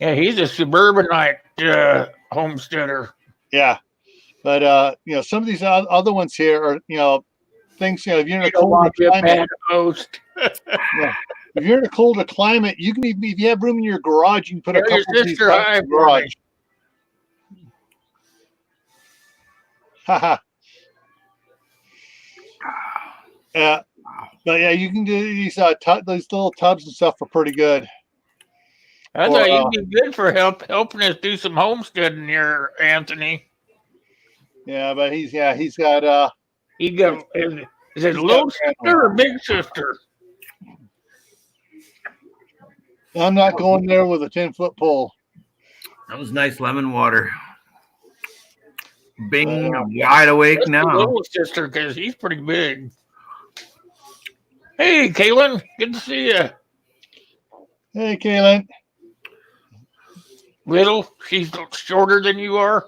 Yeah, he's a suburbanite homesteader. Yeah, but some of these other ones here are things. If you're in a colder climate, if you're in a colder climate, you can if you have room in your garage, you can put a couple of these in the garage. Haha. Yeah, but yeah, you can do these little tubs and stuff are pretty good. I thought you'd be good for helping us do some homesteading here, Anthony. Yeah, but he's got he got is it little sister or big sister? I'm not going there with a 10-foot pole. That was nice lemon water. Bing, I'm wide awake now. Little sister, because he's pretty big. Hey, Kaylin, good to see you. Hey, Kaylin. Little, she's shorter than you are.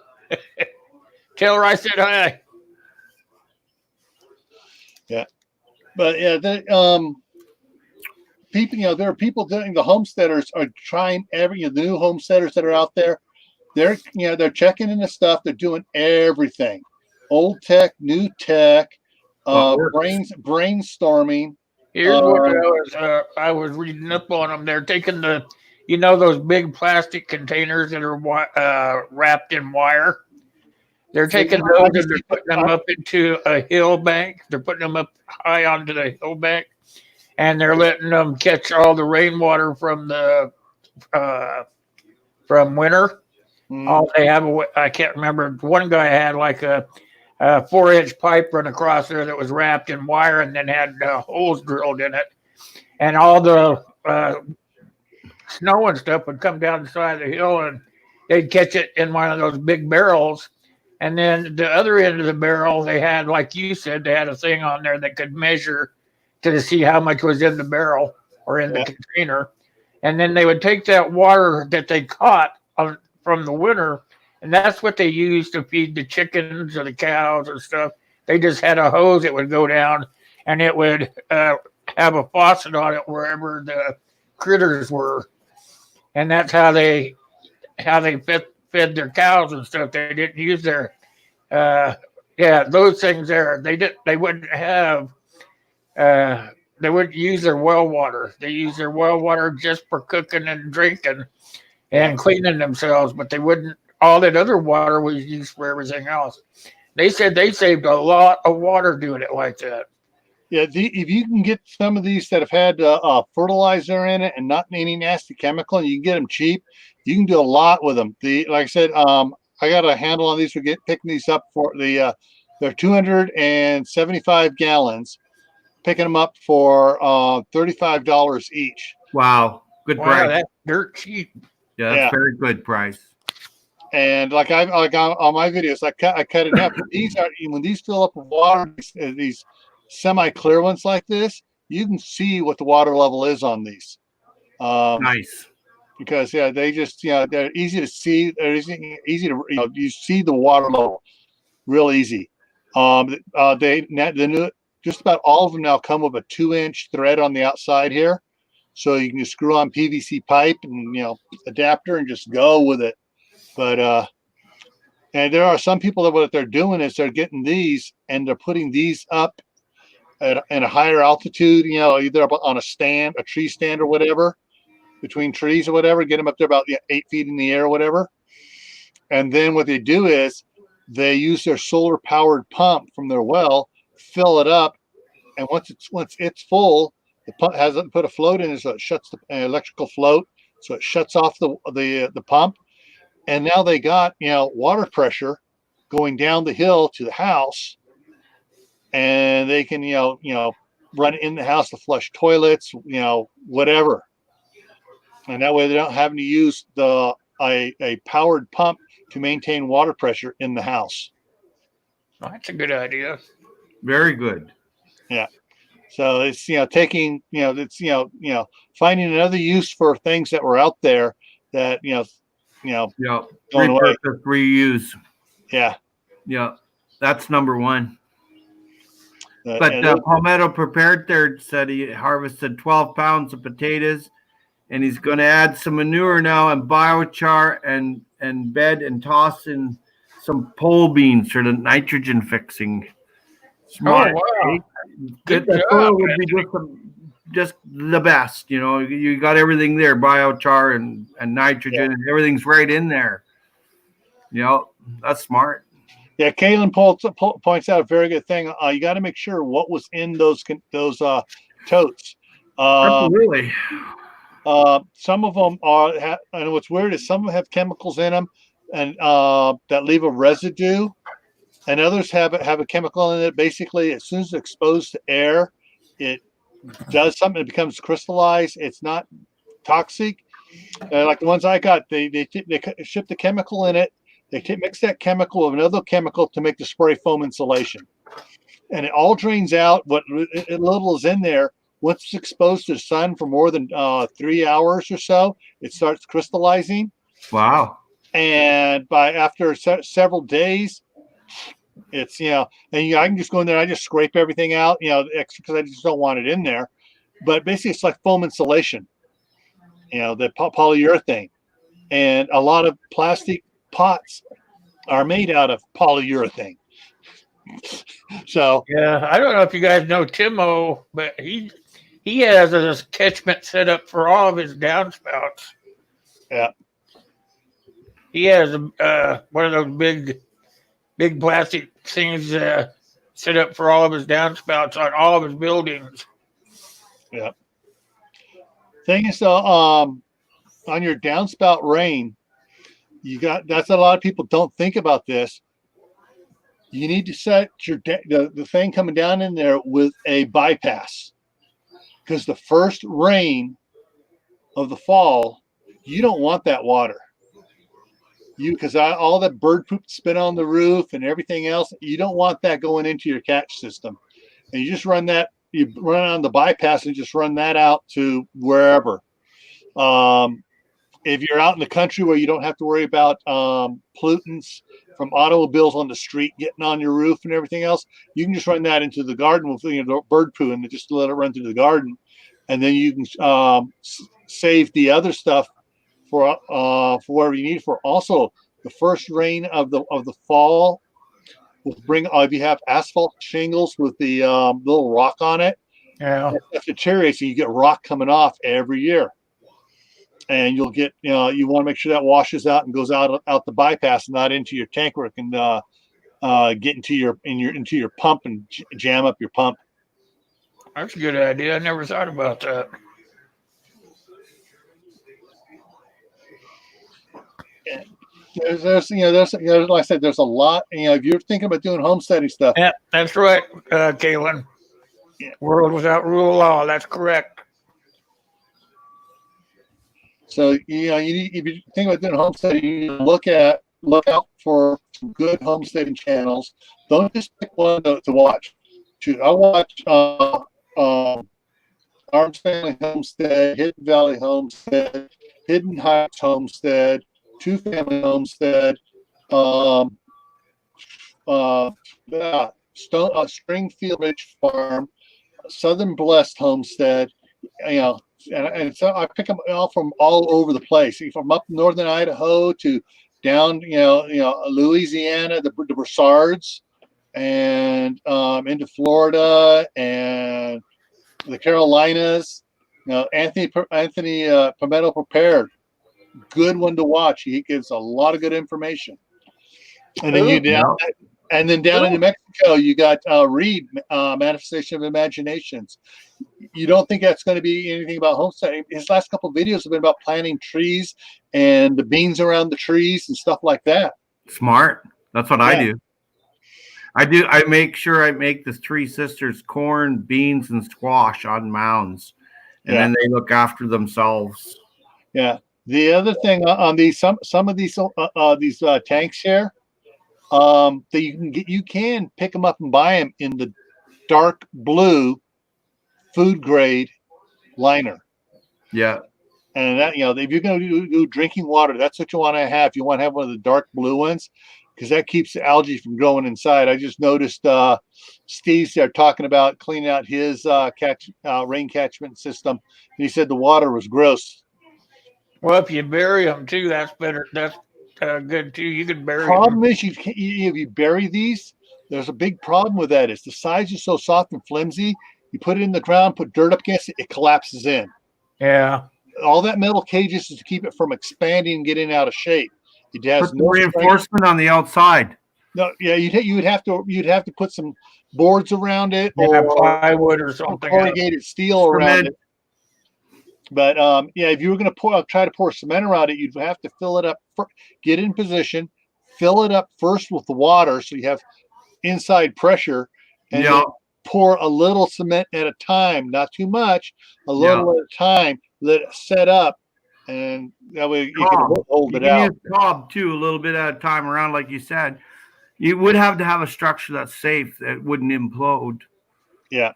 Tell her I said hi. Yeah, but yeah, people, there are people doing the homesteaders are trying the new homesteaders that are out there. They're checking into stuff. They're doing everything, old tech, new tech, brainstorming. Here's what I was reading up on them. They're taking those big plastic containers that are wrapped in wire. They're taking those and they're putting them up into a hill bank. They're putting them up high onto the hill bank, and they're letting them catch all the rainwater from winter. All they have, I can't remember. One guy had like a 4-inch pipe run across there that was wrapped in wire and then had holes drilled in it. And all the snow and stuff would come down the side of the hill and they'd catch it in one of those big barrels. And then the other end of the barrel, they had, like you said, they had a thing on there that could measure to see how much was in the barrel or in the container. and then they would take that water that they caught from the winter, and that's what they used to feed the chickens or the cows and stuff. They just had a hose that would go down, and it would have a faucet on it wherever the critters were, and that's how they fed their cows and stuff. They didn't use their uh, yeah, those things there. They wouldn't have they wouldn't use their well water. They use their well water just for cooking and drinking and cleaning themselves, but they wouldn't. All that other water was used for everything else. They said they saved a lot of water doing it like that. Yeah, if you can get some of these that have had fertilizer in it and not any nasty chemical, and you can get them cheap, you can do a lot with them. Like I said, I got a handle on these. We're picking these up for they're 275 gallons. Picking them up for $35 each. Wow, good price. That's dirt cheap. Yeah, that's very good price. And like on my videos, I cut it up. When these fill up with water, these semi-clear ones like this, you can see what the water level is on these. Nice. Because they just they're easy to see. They're easy to you see the water level real easy. The new just about all of them now come with a 2-inch thread on the outside here, so you can just screw on PVC pipe and adapter and just go with it. But and there are some people that what they're doing is they're getting these and they're putting these up at a higher altitude, either up on a tree stand or whatever, between trees or whatever, get them up there about 8 feet in the air or whatever. And then what they do is they use their solar powered pump from their well, fill it up, and once it's full, the pump has put a float in it, so it shuts the electrical float, so it shuts off the pump, and now they got water pressure going down the hill to the house, and they can run in the house to flush toilets, whatever, and that way they don't have to use a powered pump to maintain water pressure in the house. That's a good idea. Very good. Yeah. So it's taking it's finding another use for things that were out there that repurpose, reuse. Yeah. That's number one. But Palmetto Prepared there said he harvested 12 pounds of potatoes, and he's going to add some manure now and biochar and bed and toss in some pole beans for the nitrogen fixing. Smart. Oh, wow. The soil would be just the best. You got everything there, biochar and nitrogen, and everything's right in there. That's smart. Yeah, Kaylin points out a very good thing. You got to make sure what was in those totes. Absolutely. Some of them are, and what's weird is some of them have chemicals in them, and that leave a residue. And others have a chemical in it. Basically, as soon as it's exposed to air, it does something. It becomes crystallized. It's not toxic. Like the ones I got, they ship the chemical in it. They mix that chemical with another chemical to make the spray foam insulation, and it all drains out. What little is in there, once it's exposed to the sun for more than 3 hours or so, it starts crystallizing. Wow! And after several days, it's and I can just go in there. I just scrape everything out, extra because I just don't want it in there. But basically, it's like foam insulation, the polyurethane, and a lot of plastic pots are made out of polyurethane. So yeah, I don't know if you guys know Timo, but he has a catchment set up for all of his downspouts. Yeah, he has one of those big plastic things set up for all of his downspouts on all of his buildings. Yeah. Thing is, on your downspout rain, that's a lot of people don't think about this. You need to set the thing coming down in there with a bypass, because the first rain of the fall, you don't want that water. Because all that bird poop spit on the roof and everything else, you don't want that going into your catch system. And you just run on the bypass and just run that out to wherever. If you're out in the country where you don't have to worry about pollutants from automobiles on the street getting on your roof and everything else, you can just run that into the garden with bird poo and just let it run through the garden, and then you can save the other stuff for whatever you need for. Also, the first rain of the fall will bring. If you have asphalt shingles with the little rock on it, Yeah. it deteriorates, and you get rock coming off every year. And you'll get, you want to make sure that washes out and goes out the bypass, and not into your tank where it can get into your pump and jam up your pump. That's a good idea. I never thought about that. There's like I said, there's a lot. If you're thinking about doing homesteading stuff, Yeah, that's right, Kalen. Yeah. World without rule of law. That's correct. So if you think about doing homesteading, you need to look out for some good homesteading channels. Don't just pick one to watch. I watch Arms Family Homestead, Hidden Valley Homestead, Hidden Heights Homestead, Two Family Homestead, Springfield Ridge Farm, Southern Blessed Homestead. And so I pick them all from all over the place, from up northern Idaho to down, Louisiana, the Broussards, and into Florida and the Carolinas. Anthony Pimento Prepared, good one to watch. He gives a lot of good information. And then and then down in New Mexico, you got Reed, Manifestation of Imaginations. You don't think that's going to be anything about homesteading. His last couple of videos have been about planting trees and the beans around the trees and stuff like that. Smart. That's what I do. I make sure I make the Three Sisters corn, beans, and squash on mounds, and then they look after themselves. Yeah. The other thing on these some of these tanks here, that you can pick them up and buy them in the dark blue food grade liner. Yeah. And that, if you're going to do drinking water, that's what you want to have. You want to have one of the dark blue ones, because that keeps the algae from growing inside. I just noticed Steve's there talking about cleaning out his rain catchment system. And he said the water was gross. Well, if you bury them too, that's better. That's good too. You can bury Problem them. is, if you bury these, there's a big problem with that. Is the sides are so soft and flimsy. You put it in the ground, put dirt up against it, it collapses in. Yeah. All that metal cages is to keep it from expanding and getting out of shape. It has put no reinforcement on the outside. No, yeah, you'd have to put some boards around it, or plywood or something, corrugated steel around it. But if you were going to try to pour cement around it, you'd have to fill it up. Get in position, fill it up first with the water, so you have inside pressure, and then pour a little cement at a time, not too much, a little at a time. Let it set up, and that way you can hold it out. Use cob too, a little bit at a time around, like you said. You would have to have a structure that's safe, that wouldn't implode. Yeah,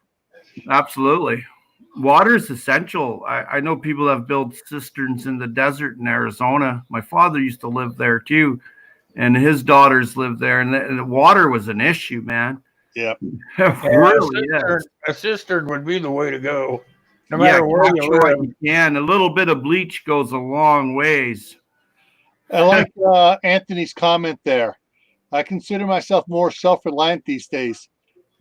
absolutely. Water is essential. I know people have built cisterns in the desert in Arizona. My father used to live there too, and his daughters lived there, and the water was an issue, man. Yeah, really. A cistern would be the way to go. No matter where you live. You can. A little bit of bleach goes a long ways. I like Anthony's comment there. I consider myself more self-reliant these days,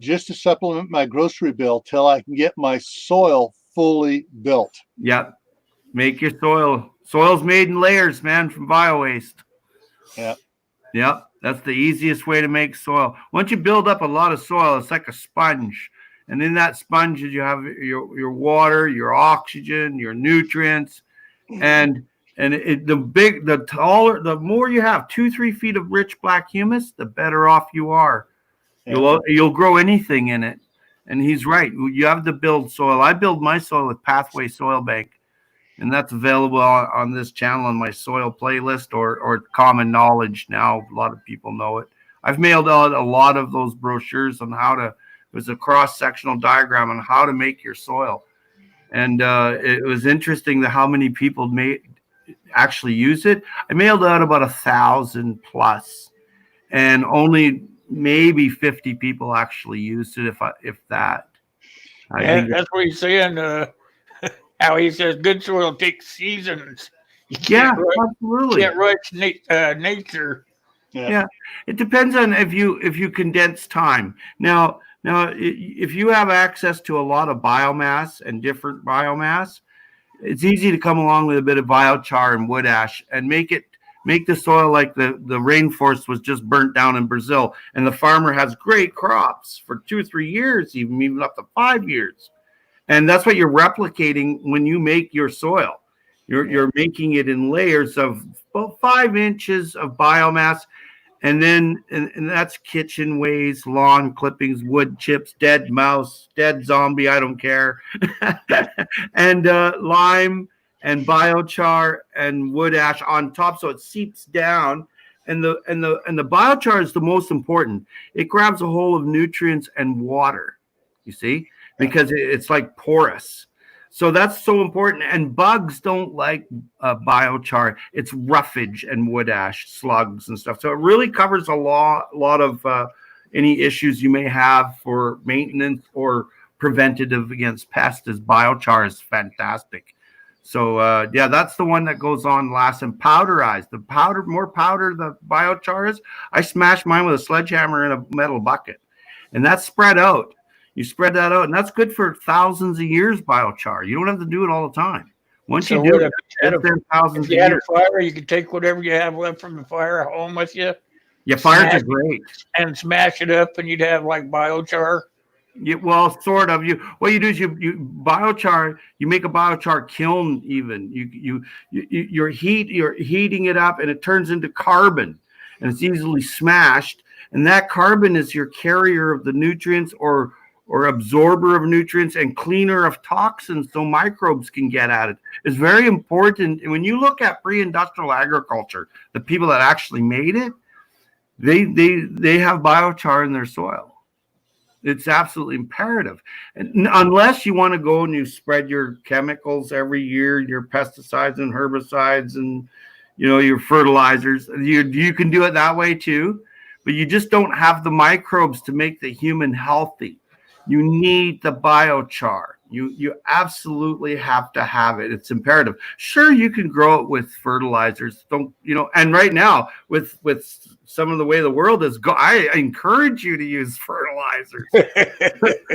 just to supplement my grocery bill till I can get my soil fully built. Yep. Make your soil. Soil's made in layers, man, from bio-waste. Yeah. Yep. That's the easiest way to make soil. Once you build up a lot of soil, it's like a sponge. And in that sponge, you have your water, your oxygen, your nutrients, and the more you have, 2-3 feet of rich black humus, the better off you are. Yeah. You'll grow anything in it. And he's right. You have to build soil. I build my soil with Pathway Soil Bank, and that's available on this channel on my soil playlist or Common Knowledge. Now a lot of people know it. I've mailed out a lot of those brochures on how to. There's a cross-sectional diagram on how to make your soil. And it was interesting how many people actually use it. I mailed out about 1,000 plus, and only maybe 50 people actually used it, if that. I And think that's what he's saying. How he says good soil takes seasons. You yeah, can't absolutely. rush nature. Yeah, it depends on if you condense time. Now, if you have access to a lot of biomass and different biomass, it's easy to come along with a bit of biochar and wood ash and make the soil like the rainforest was just burnt down in Brazil, and the farmer has great crops for 2 or 3 years, even up to 5 years. And that's what you're replicating when you make your soil. You're making it in layers of about 5 inches of biomass, and then and that's kitchen waste, lawn clippings, wood chips, dead mouse, dead zombie, I don't care, and lime and biochar and wood ash on top, so it seeps down. And the biochar is the most important. It grabs a hold of nutrients and water, you see, because it's like porous. So that's so important. And bugs don't like biochar. It's roughage and wood ash, slugs and stuff. So it really covers a lot of any issues you may have for maintenance or preventative against pests. As biochar is fantastic. So yeah, that's the one that goes on last. And powderized. The more powder the biochar is, I smash mine with a sledgehammer in a metal bucket, and that's spread out. You spread that out, and that's good for thousands of years. Biochar. You don't have to do it all the time. Once you do it, if you had a fire, you can take whatever you have left from the fire home with you. Yeah, fires are great. And smash it up, and you'd have like biochar. Well, sort of. What you do is you biochar. You make a biochar kiln. Even you're heating it up, and it turns into carbon, and it's easily smashed. And that carbon is your carrier of the nutrients or absorber of nutrients and cleaner of toxins, so microbes can get at it. It's very important. And when you look at pre-industrial agriculture, the people that actually made it, they have biochar in their soil. It's absolutely imperative. And unless you want to go and you spread your chemicals every year, your pesticides and herbicides and your fertilizers, you can do it that way too, but you just don't have the microbes to make the human healthy. You need the biochar. You absolutely have to have it. It's imperative. Sure, you can grow it with fertilizers. And right now with some of the way the world is I encourage you to use fertilizers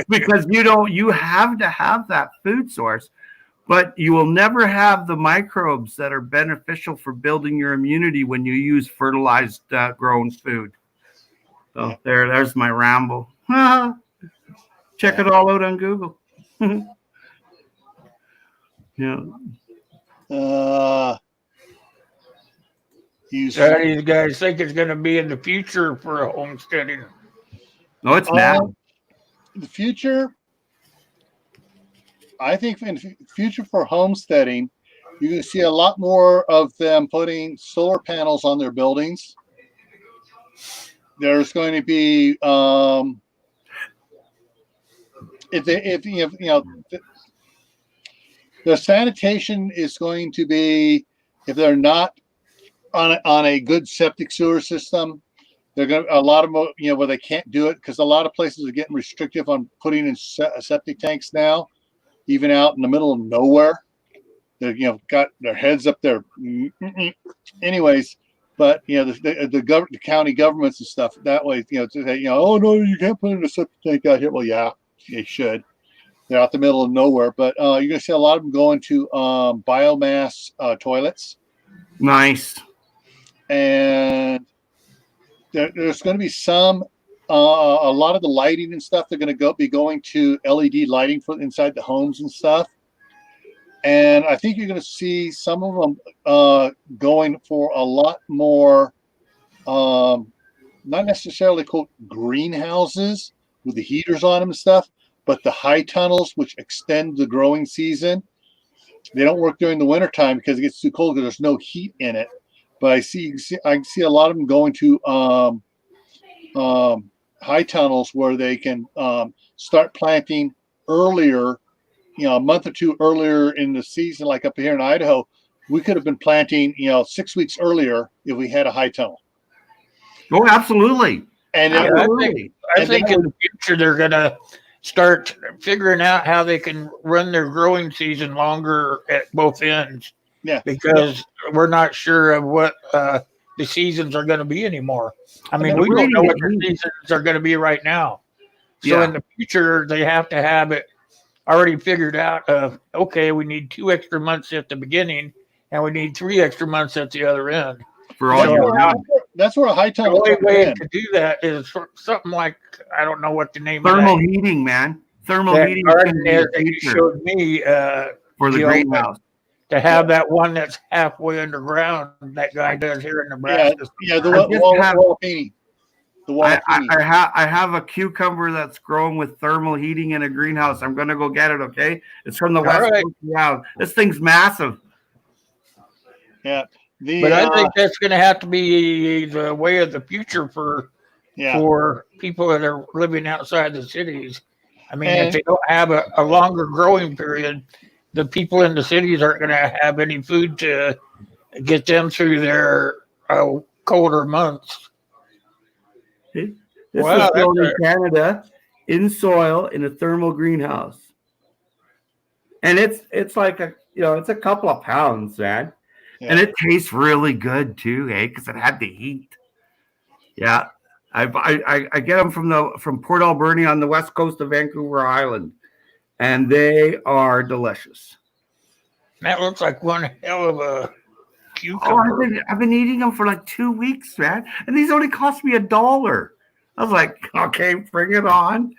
because you have to have that food source, but you will never have the microbes that are beneficial for building your immunity when you use fertilized grown food. So there's my ramble. Check it all out on Google. Yeah. These guys think it's going to be in the future for homesteading. No, it's now. The future, I think in the future for homesteading, you're going to see a lot more of them putting solar panels on their buildings. There's going to be the sanitation is going to be, if they're not on a good septic sewer system, they're going to a lot of where they can't do it because a lot of places are getting restrictive on putting in septic tanks now, even out in the middle of nowhere. They're got their heads up there. Anyways, but the county governments and stuff that way, to say, oh no, you can't put in a septic tank out here. Well, yeah, they should. They're out the middle of nowhere, but you're going to see a lot of them going to biomass toilets. Nice. And there's going to be some, a lot of the lighting and stuff. They're going to be going to LED lighting for inside the homes and stuff. And I think you're going to see some of them going for a lot more, not necessarily quote greenhouses with the heaters on them and stuff, but the high tunnels, which extend the growing season. They don't work during the wintertime because it gets too cold because there's no heat in it. But I see a lot of them going to high tunnels where they can start planting earlier a month or two earlier in the season, like up here in Idaho, we could have been planting, 6 weeks earlier if we had a high tunnel. Oh, absolutely. And Yeah, Absolutely. I think in the future they're going to start figuring out how they can run their growing season longer at both ends. Yeah. Because we're not sure of what the seasons are going to be anymore. I mean, we don't know what the seasons are going to be right now. So in the future, they have to have it already figured out of, okay, we need 2 extra months at the beginning and we need 3 extra months at the other end. For all that's where a high The tunnel. only way to do that is something like, I don't know what the name thermal of that heating, man. Thermal that heating garden is that you showed me for the Jill, greenhouse. to have that one that's halfway underground. That guy does here in Nebraska. I have a cucumber that's grown with thermal heating in a greenhouse. I'm gonna go get it. Okay, it's from the West Coast. Yeah, this thing's massive. Yeah, but I think that's going to have to be the way of the future for people that are living outside the cities. I mean, if they don't have a longer growing period, the people in the cities aren't going to have any food to get them through their colder months. This is grown in Canada in soil in a thermal greenhouse, and it's like it's a couple of pounds, man, and it tastes really good too, because it had the heat. Yeah, I get them from Port Alberni on the west coast of Vancouver Island, and they are delicious. That looks like one hell of a cucumber. I've been eating them for like 2 weeks, man, and these only cost me $1. I was like, okay, bring it on.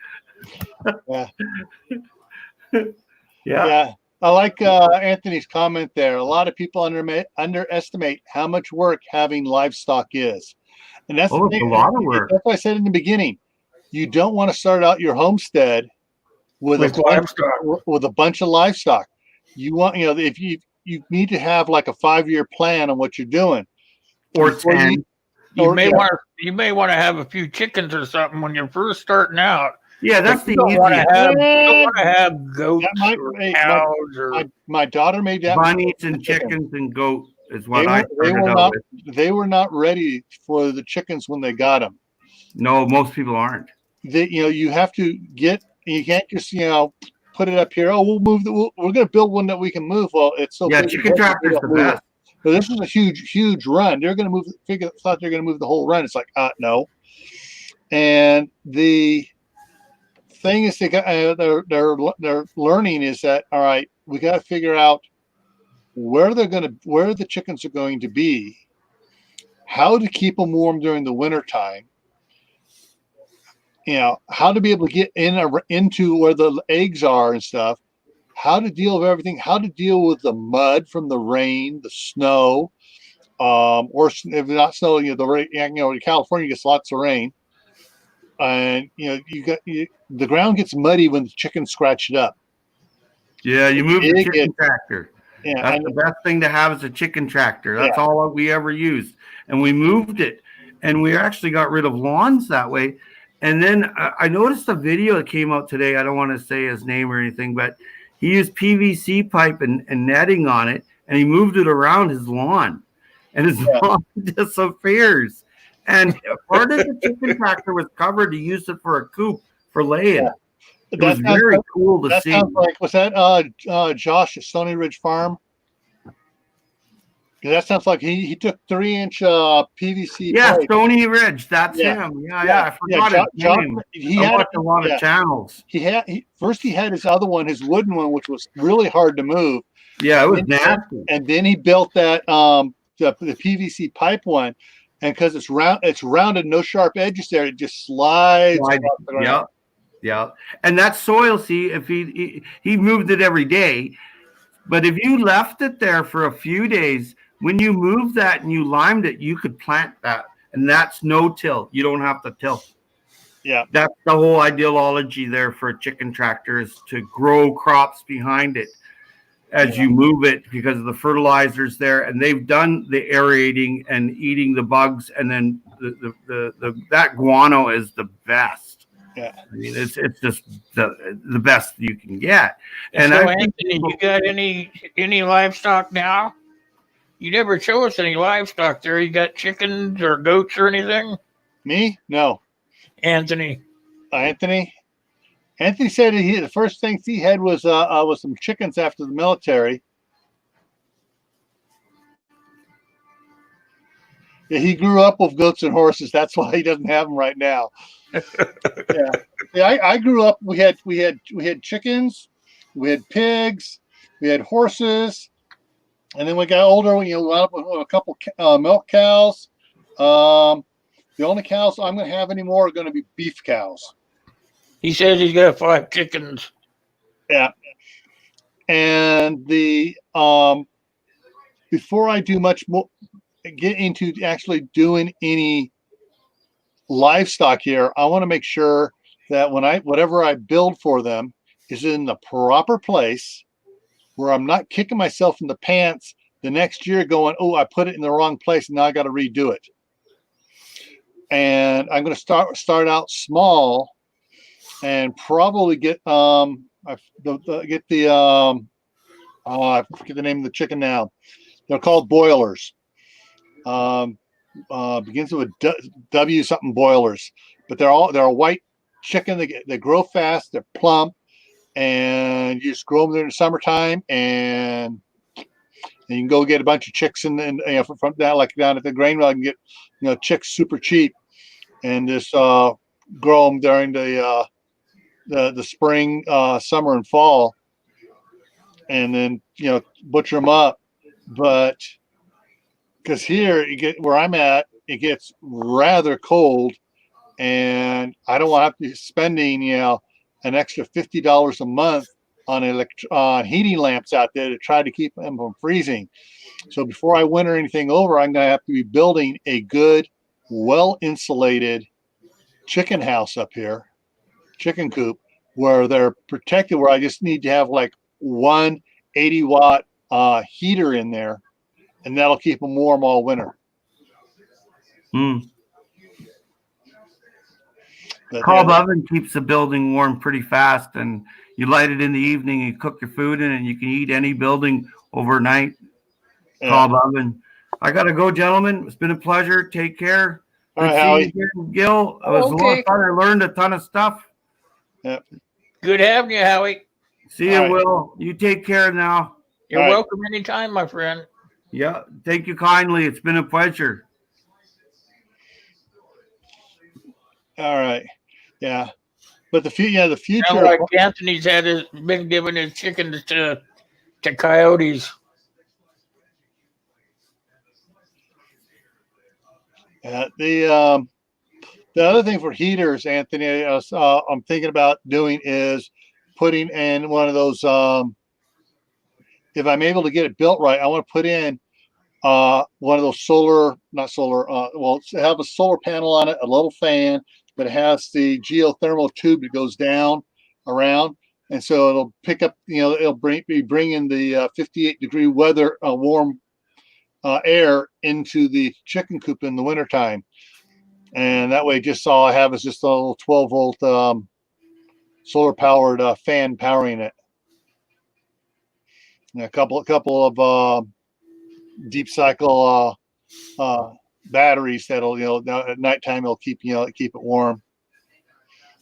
Yeah. I like Anthony's comment there. A lot of people underestimate how much work having livestock is. And that's a lot of work. That's what I said in the beginning. You don't want to start out your homestead with a bunch of livestock. You want, if you need to have like a 5-year plan on what you're doing. Or 10. You may want to have a few chickens or something when you're first starting out. Yeah, that's the easy. You don't want to have goats or cows my daughter made that. Bunnies and chickens and goat is what I started out with. They were not ready for the chickens when they got them. No, most people aren't. You have to you can't just put it up here. Oh, we're going to build one that we can move. Well, it's so big. Chicken tractor's the best. But this was a huge run. They're going to thought they're going to move the whole run. It's like, no. And the thing is, they're learning is that, all right, we got to figure out where the chickens are going to be, how to keep them warm during the winter time, how to be able to get into where the eggs are and stuff, how to deal with everything, how to deal with the mud from the rain, the snow, or if not snow, the rain, California gets lots of rain, and the ground gets muddy when the chickens scratch it up. Yeah, you move the chicken tractor. Yeah, that's the best thing to have is a chicken tractor. That's all we ever used, and we moved it, and we actually got rid of lawns that way. And then I noticed a video that came out today. I don't want to say his name or anything, but he used PVC pipe and netting on it, and he moved it around his lawn, and his lawn disappears. And part of the chicken tractor was covered to use it for a coop for laying. Yeah. It was very cool to see. Was that Josh at Stony Ridge Farm? That sounds like he took 3-inch PVC. Yeah, pipe. Stony Ridge. That's him. Yeah. I forgot his name. He had a lot of channels. He had his other one, his wooden one, which was really hard to move. Yeah, it was nasty. And then he built that the PVC pipe one, and because it's rounded, no sharp edges there, it just slides. Yeah. And that soil, see, if he moved it every day, but if you left it there for a few days, when you moved that and you limed it, you could plant that, and that's no-till. You don't have to till. Yeah, that's the whole ideology there for a chicken tractor, is to grow crops behind it as you move it, because of the fertilizers there, and they've done the aerating and eating the bugs, and then that guano is the best. Yeah. I mean, it's just the best you can get. And So I think Anthony, you got any livestock now? You never show us any livestock there. You got chickens or goats or anything? Me? No. Anthony. Anthony. Anthony said the first things he had was some chickens after the military. Yeah, he grew up with goats and horses. That's why he doesn't have them right now. Yeah. Yeah, I grew up. We had chickens, we had pigs, we had horses, and then we got older. We wound up with a couple milk cows. The only cows I'm going to have anymore are going to be beef cows. He says he's got 5 chickens. Yeah. And the before I do much more, get into actually doing any livestock here, I want to make sure that whatever I build for them is in the proper place where I'm not kicking myself in the pants the next year going, oh, I put it in the wrong place and now I got to redo it. And I'm going to start out small and probably get I forget the name of the chicken now. They're called boilers. Begins with a W something boilers, but they're a white chicken. They grow fast. They're plump, and you just grow them in the summertime, and you can go get a bunch of chicks from that, like down at the grain mill. You can get chicks super cheap, and just grow them during the spring, summer, and fall, and then butcher them up. But because here where I'm at, it gets rather cold, and I don't want to have to be spending an extra $50 a month on heating lamps out there to try to keep them from freezing. So before I winter anything over, I'm going to have to be building a good, well insulated chicken house up here, chicken coop, where they're protected, where I just need to have like one 80-watt heater in there, and that'll keep them warm all winter. Cob oven keeps the building warm pretty fast, and you light it in the evening, you cook your food in, and you can eat any building overnight. Yeah. Cob oven. I got to go, gentlemen. It's been a pleasure. Take care. All right, Howie. Gil. It was a lot of fun. I learned a ton of stuff. Yep. Good having you, Howie. See you, Will. You take care now. You're welcome anytime, my friend. Yeah. Thank you kindly. It's been a pleasure. All right. Yeah. But the future. Sound like Anthony's been giving his chickens to coyotes. Yeah. The other thing for heaters, Anthony, I'm thinking about doing is putting in one of those. If I'm able to get it built right, I want to put in one of those have a solar panel on it, a little fan, but it has the geothermal tube that goes down around, and so it'll pick up. It'll be bringing the 58-degree weather, warm air into the chicken coop in the wintertime. And that way, just all I have is just a little 12-volt solar powered fan powering it. And a couple of deep cycle batteries that'll at nighttime it'll keep it warm.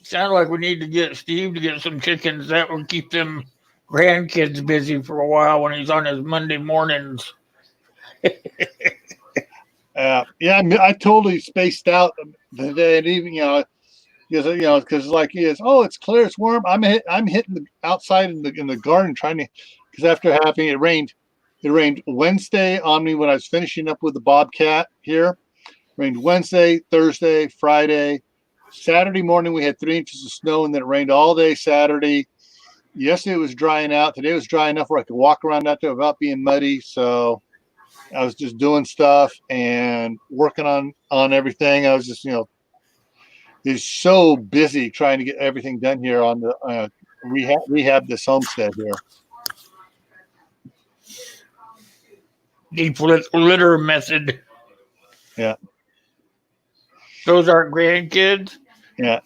Sound like we need to get Steve to get some chickens. That will keep them grandkids busy for a while when he's on his Monday mornings. Yeah, I totally spaced out the day and even because like he is. Oh, it's clear, it's warm. I'm hitting the outside in the garden trying to, because after having it rained Wednesday on me when I was finishing up with the bobcat here. Rained Wednesday, Thursday, Friday, Saturday morning we had 3 inches of snow, and then it rained all day Saturday. Yesterday it was drying out. Today it was dry enough where I could walk around out there without being muddy. So I was just doing stuff and working on everything. I was just, is so busy trying to get everything done here on the rehab this homestead here. Deep litter method. Yeah. Those aren't grandkids. Yeah.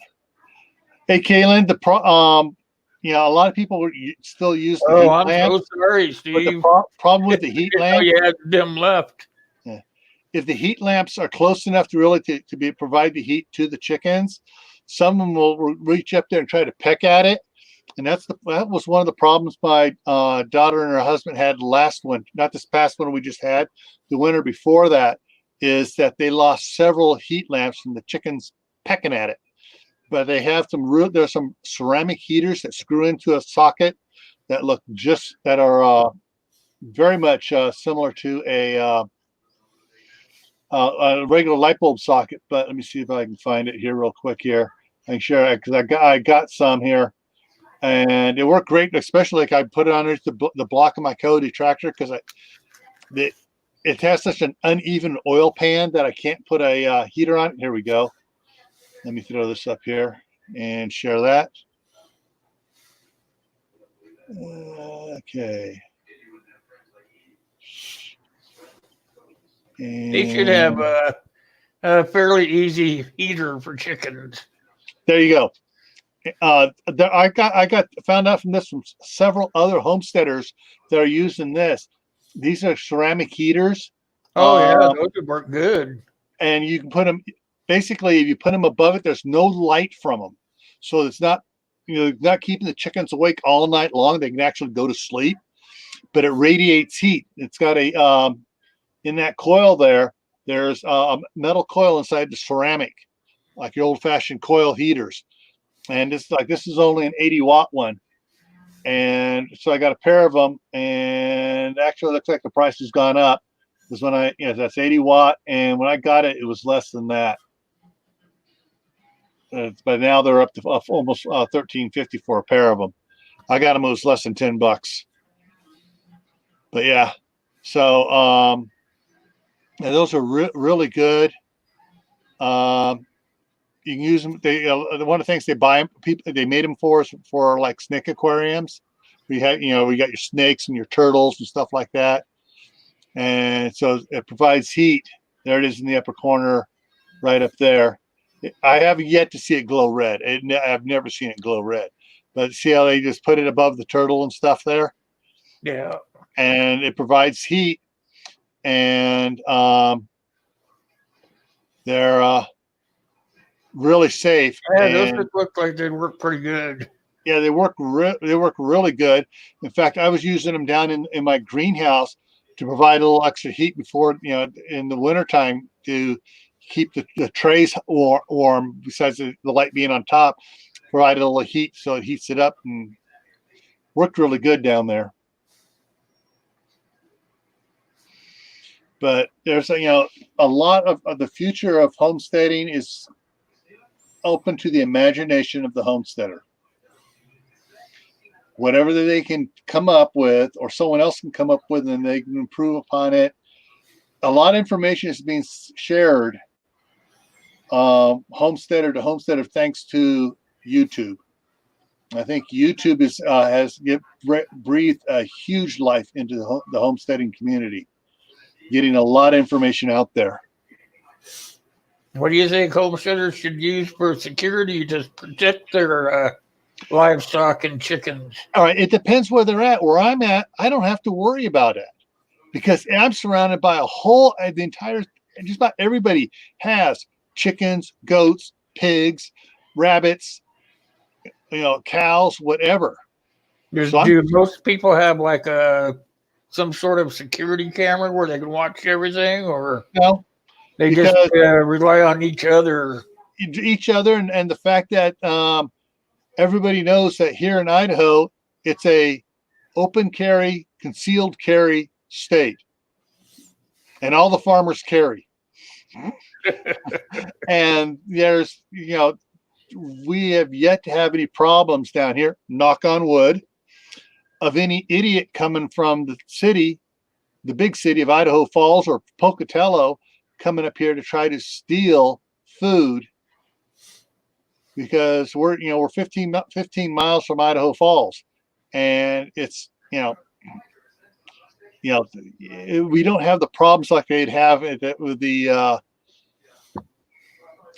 Hey, Kaylin, a lot of people still use the Oh, heat I'm lamp. so sorry, But the Steve. problem with the heat Didn't know lamp, you had them left. if the heat lamps are close enough to really provide the heat to the chickens, some of them will reach up there and try to peck at it. And that was one of the problems my daughter and her husband had last winter, not this past winter we just had, the winter before that, is that they lost several heat lamps from the chickens pecking at it. But they have there's some ceramic heaters that screw into a socket that are very much similar to a regular light bulb socket. But let me see if I can find it here real quick here. I can share it because I got some here. And it worked great, especially like I put it underneath the block of my Cody tractor because it has such an uneven oil pan that I can't put a heater on. Here we go. Let me throw this up here and share that. Okay. And They should have a fairly easy heater for chickens. there you go. I found out from several other homesteaders that are using this. These are ceramic heaters. Oh yeah, those would work good. And you can put them basically if you put them above it, there's no light from them, so it's not not keeping the chickens awake all night long. They can actually go to sleep, but it radiates heat. It's got a in that coil there's a metal coil inside the ceramic, like your old-fashioned coil heaters. And this is only an 80-watt one. And so I got a pair of them, and actually looks like the price has gone up. Because when that's 80-watt, and when I got it, it was less than that. But now they're up to almost $13.50 for a pair of them. I got them; it was less than $10. But yeah, so those are really good. You can use them. One of the things they made them for like snake aquariums. We got your snakes and your turtles and stuff like that. And so it provides heat. There it is in the upper corner, right up there. I haven't yet to see it glow red. I've never seen it glow red. But see how they just put it above the turtle and stuff there? Yeah. And it provides heat. And they're really safe. Yeah, and those look like they work pretty good. Yeah, they work really good. In fact, I was using them down in my greenhouse to provide a little extra heat before, in the wintertime to keep the trays warm, besides the light being on top, provide a little heat so it heats it up, and worked really good down there. But there's a lot of the future of homesteading is open to the imagination of the homesteader. Whatever that they can come up with, or someone else can come up with, and they can improve upon it. A lot of information is being shared, homesteader to homesteader, thanks to YouTube. I think YouTube has breathed a huge life into the homesteading community, getting a lot of information out there. What do you think homesteaders should use for security to protect their livestock and chickens? All right, it depends where they're at. Where I'm at, I don't have to worry about it because I'm surrounded by just about everybody has chickens, goats, pigs, rabbits, cows, whatever. Do most people have like some sort of security camera where they can watch everything, or no? They just rely on each other. And the fact that everybody knows that here in Idaho, it's a open carry, concealed carry state, and all the farmers carry. And we have yet to have any problems down here, knock on wood, of any idiot coming from the big city of Idaho Falls or Pocatello, coming up here to try to steal food, because we're 15 miles from Idaho Falls, and it's we don't have the problems like they'd have with the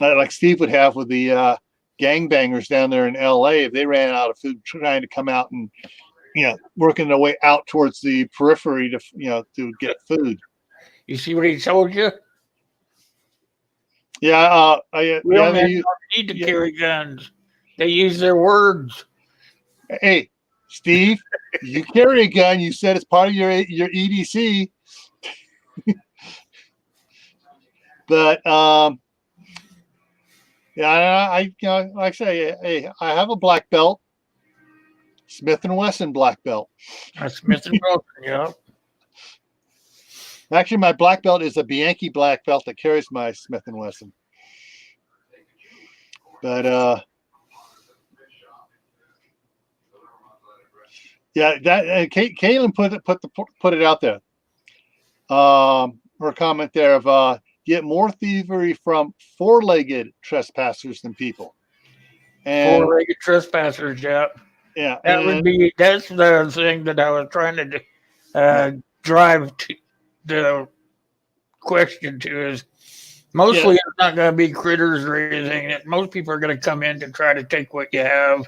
like Steve would have with the gangbangers down there in LA, if they ran out of food, trying to come out and, working their way out towards the periphery to, to get food. You see what he told you? Yeah. Real men don't need to carry guns. They use their words. Hey, Steve, you carry a gun. You said it's part of your EDC. But I like I say, hey, I have a black belt, Smith and Wesson black belt. Smith and Wesson, yeah. Actually, my black belt is a Bianchi black belt that carries my Smith and Wesson. But yeah, that Caitlin put it out there. Her comment there of get more thievery from four-legged trespassers than people. And four-legged trespassers, yeah. Yeah, that's the thing that I was trying to drive to the question to is mostly it's not going to be critters or anything. Most people are going to come in to try to take what you have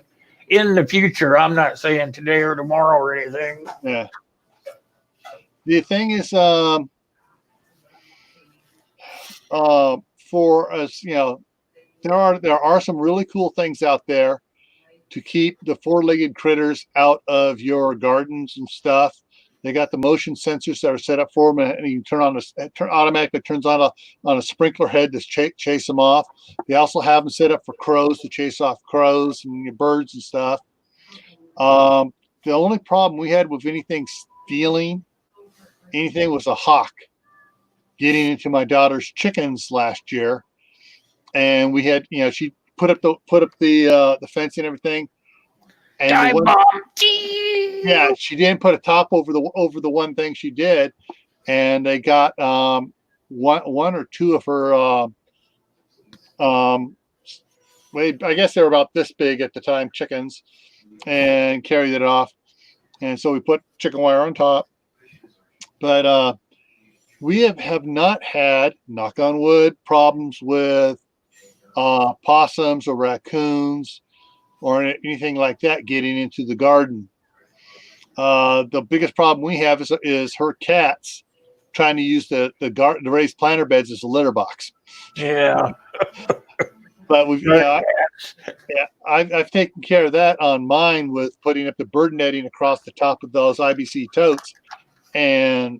in the future. I'm not saying today or tomorrow or anything. Yeah. The thing is, for us, there are some really cool things out there to keep the four-legged critters out of your gardens and stuff. They got the motion sensors that are set up for them, and you can automatically turns on a sprinkler head to chase them off. They also have them set up for crows to chase off crows and birds and stuff. The only problem we had with anything stealing anything was a hawk getting into my daughter's chickens last year, and we had she put up the fence and everything. And she didn't put a top over the one thing she did, and they got one or two of her I guess they were about this big at the time, chickens, and carried it off. And so we put chicken wire on top. But we have not had, knock on wood, problems with possums or raccoons or anything like that getting into the garden. The biggest problem we have is her cats trying to use the raised planter beds as a litter box. Yeah. But I've taken care of that on mine with putting up the bird netting across the top of those IBC totes, and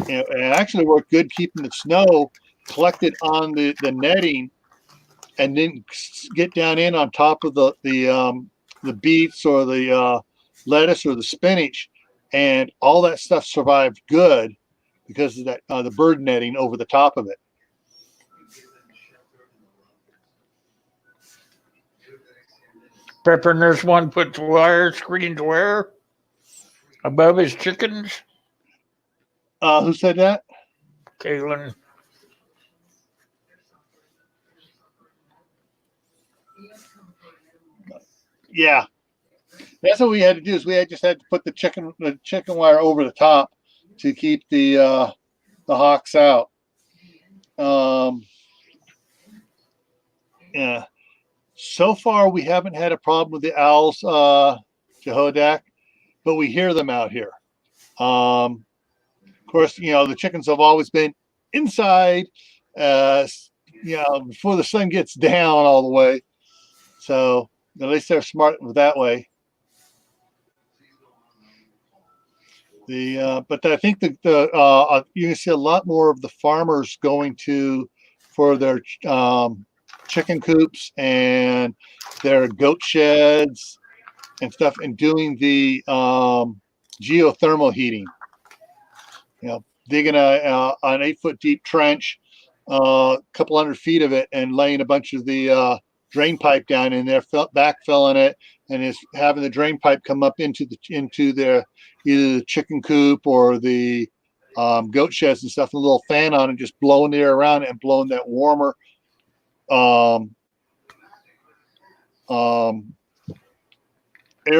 it actually worked good keeping the snow collected on the netting, and then get down in on top of the beets or the lettuce or the spinach, and all that stuff survived good because of that the bird netting over the top of it. Pepper Nurse One puts wire screens where above his chickens. Who said that? Kaylin. Yeah, that's what we had to do. Is just had to put the chicken wire over the top to keep the hawks out. Yeah. So far, we haven't had a problem with the owls, Jehodak, but we hear them out here. Of course, the chickens have always been inside, before the sun gets down all the way. So at least they're smart that way. But I think you can see a lot more of the farmers going for their chicken coops and their goat sheds and stuff, and doing the geothermal heating. Digging an 8-foot deep trench, a couple hundred feet of it, and laying a bunch of the drain pipe down in there, backfilling it, and is having the drain pipe come up into their either the chicken coop or the goat sheds and stuff, and a little fan on it, just blowing the air around it and blowing that warmer air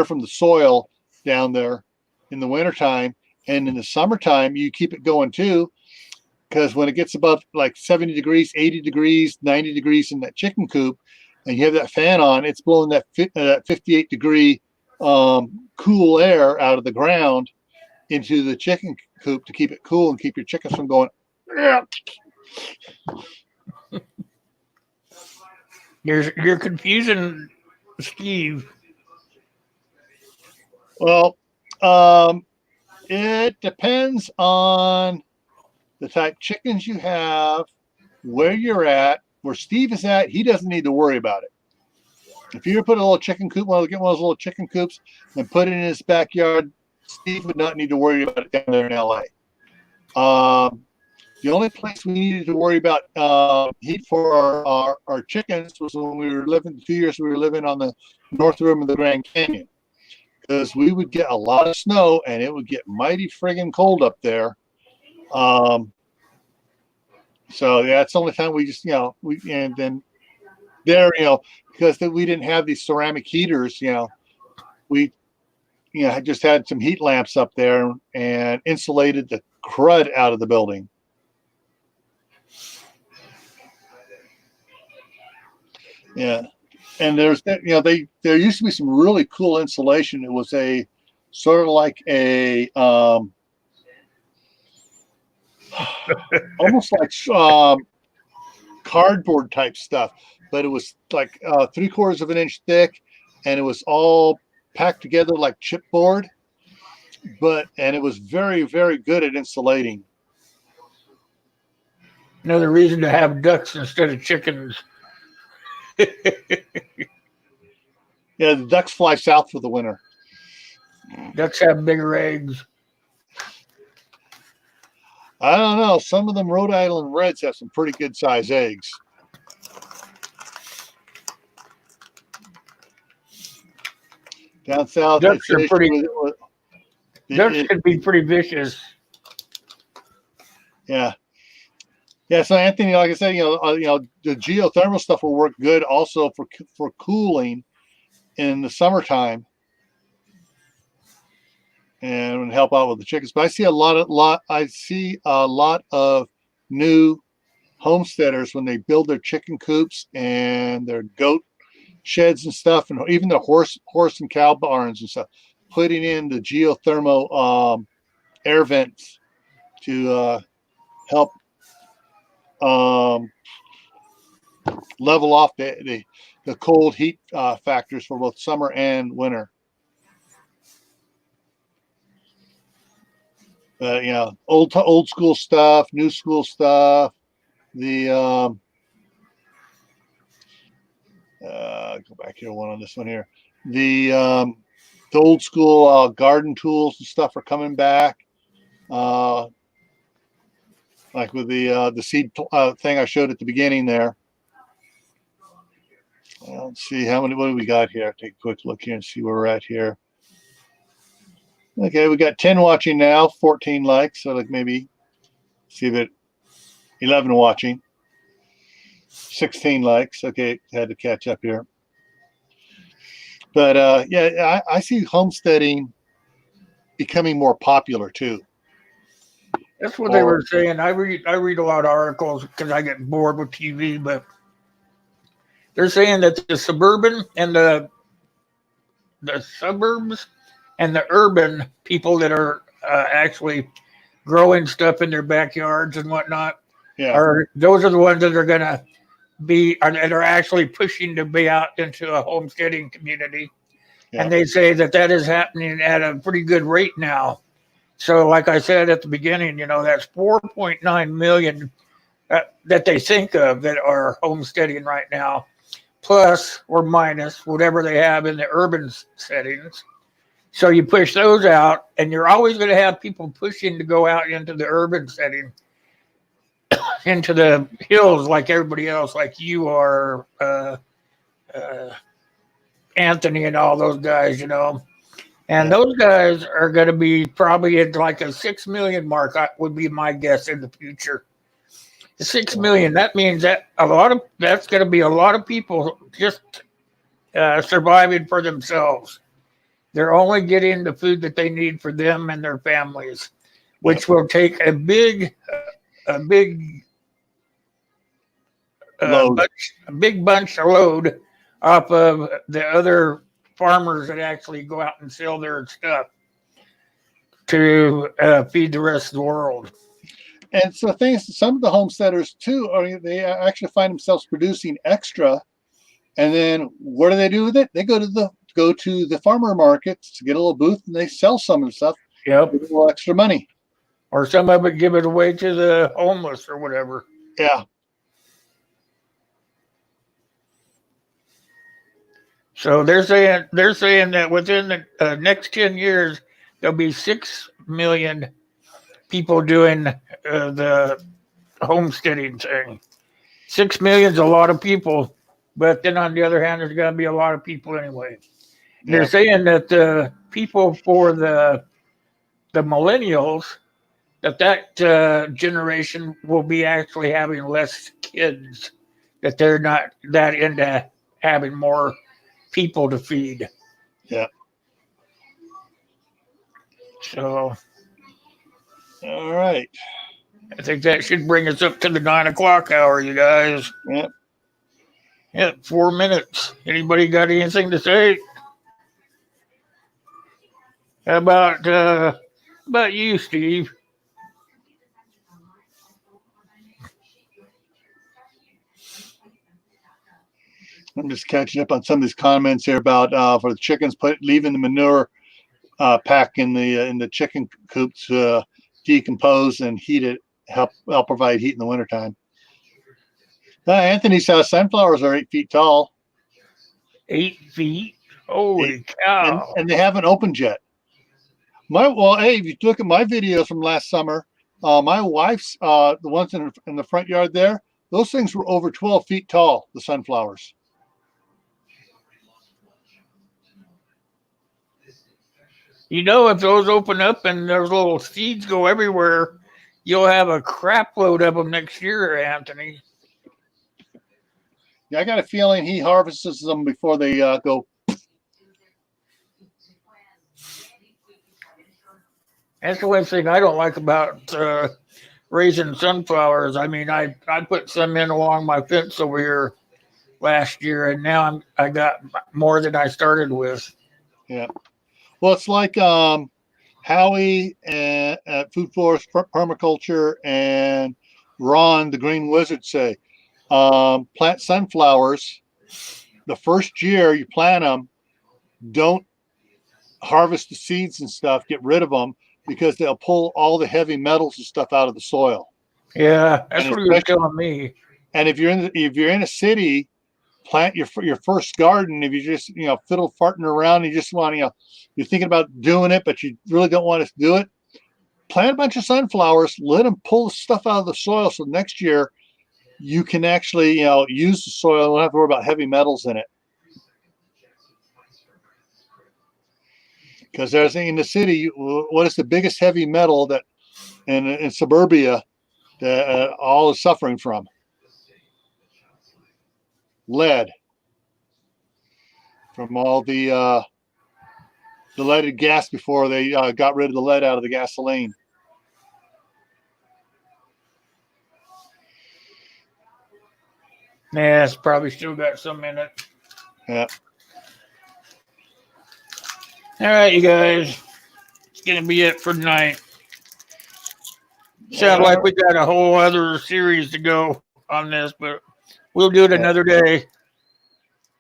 from the soil down there in the wintertime. And in the summertime, you keep it going too, because when it gets above like 70 degrees, 80 degrees, 90 degrees in that chicken coop, and you have that fan on, it's blowing that 58-degree cool air out of the ground into the chicken coop to keep it cool and keep your chickens from going. You're confusing Steve. Well, it depends on the type chickens you have, where you're at. Where Steve is at, he doesn't need to worry about it. If you were to put a little chicken coop, get one of those little chicken coops and put it in his backyard, Steve would not need to worry about it down there in LA. The only place we needed to worry about heat for our chickens was when we were living, 2 years we were living on the north rim of the Grand Canyon, because we would get a lot of snow and it would get mighty friggin' cold up there. So yeah, that's the only time we just, and then there, because we didn't have these ceramic heaters, we, just had some heat lamps up there and insulated the crud out of the building. Yeah. And there's, there used to be some really cool insulation. It was a sort of like a, almost like cardboard type stuff, but it was like 3/4 of an inch thick, and it was all packed together like chipboard. And it was very, very good at insulating. Another reason to have ducks instead of chickens. Yeah, the ducks fly south for the winter. Ducks have bigger eggs. I don't know. Some of them Rhode Island Reds have some pretty good size eggs. Down south, Ducks are pretty. Ducks can be pretty vicious. Yeah. Yeah. So Anthony, like I said, the geothermal stuff will work good also for cooling in the summertime and help out with the chickens. But I see a lot of new homesteaders when they build their chicken coops and their goat sheds and stuff, and even the horse and cow barns and stuff, putting in the geothermal air vents to help level off the cold heat factors for both summer and winter. Old school stuff, new school stuff. The go back here one on this one here. The old school garden tools and stuff are coming back. Like with the seed thing I showed at the beginning there. Let's see what do we got here. Take a quick look here and see where we're at here. Okay, we got 10 watching now, 14 likes. So like maybe see if it 11 watching, 16 likes. Okay, had to catch up here. But I see homesteading becoming more popular too. That's what they were saying. I read a lot of articles because I get bored with TV, but they're saying that the suburban and the suburbs and the urban people that are actually growing stuff in their backyards and whatnot those are the ones that are going to that are actually pushing to be out into a homesteading community. Yeah. And they say that is happening at a pretty good rate now. So like I said at the beginning, that's 4.9 million that they think of that are homesteading right now, plus or minus whatever they have in the urban settings. So you push those out, and you're always going to have people pushing to go out into the urban setting, into the hills like everybody else, like you are, Anthony and all those guys, And those guys are going to be probably at like a 6 million mark, would be my guess in the future. The 6 million, that means that that's going to be a lot of people just surviving for themselves. They're only getting the food that they need for them and their families, which will take a big load off of the other farmers that actually go out and sell their stuff to feed the rest of the world. And so things, some of the homesteaders too, they actually find themselves producing extra, and then what do they do with it? They go to the farmer markets to get a little booth, and they sell some of the stuff. Yep. With a little extra money. Or some of it give it away to the homeless or whatever. Yeah. So they're saying that within the next 10 years there'll be 6 million people doing the homesteading thing. 6 million is a lot of people, but then on the other hand, there's going to be a lot of people anyway. Yeah. They're saying that the people for the millennials, that generation will be actually having less kids, that they're not that into having more people to feed. Yeah. So, all right. I think that should bring us up to the 9 o'clock hour, you guys. Yep. Yeah, 4 minutes. Anybody got anything to say? How about you, Steve? I'm just catching up on some of these comments here about for the chickens leaving the manure pack in the chicken coops decompose and heat it, help provide heat in the wintertime. Anthony's sunflowers are 8 feet tall. 8 feet? Holy cow. And they haven't opened yet. Hey, if you look at my videos from last summer, my wife's, the ones in the front yard there, those things were over 12 feet tall, the sunflowers. You know, if those open up and those little seeds go everywhere, you'll have a crap load of them next year, Anthony. Yeah, I got a feeling he harvests them before they go. That's the one thing I don't like about raising sunflowers. I mean, I put some in along my fence over here last year, and now I got more than I started with. Yeah. Well, it's like Howie at Food Forest Permaculture and Ron, the Green Wizard, say plant sunflowers. The first year you plant them, don't harvest the seeds and stuff, get rid of them, because they'll pull all the heavy metals and stuff out of the soil. Yeah, that's what he was telling me. And if you're in a city, plant your first garden. If you just fiddle farting around, you just want you're thinking about doing it, but you really don't want to do it. Plant a bunch of sunflowers. Let them pull the stuff out of the soil, so next year you can actually use the soil. You don't have to worry about heavy metals in it. Because there's in the city, what is the biggest heavy metal that in suburbia that all is suffering from? Lead. From all the leaded gas before they got rid of the lead out of the gasoline. Yeah, it's probably still got some in it. Yeah. All right, you guys. It's going to be it for tonight. Sounds like we got a whole other series to go on this, but we'll do it another day.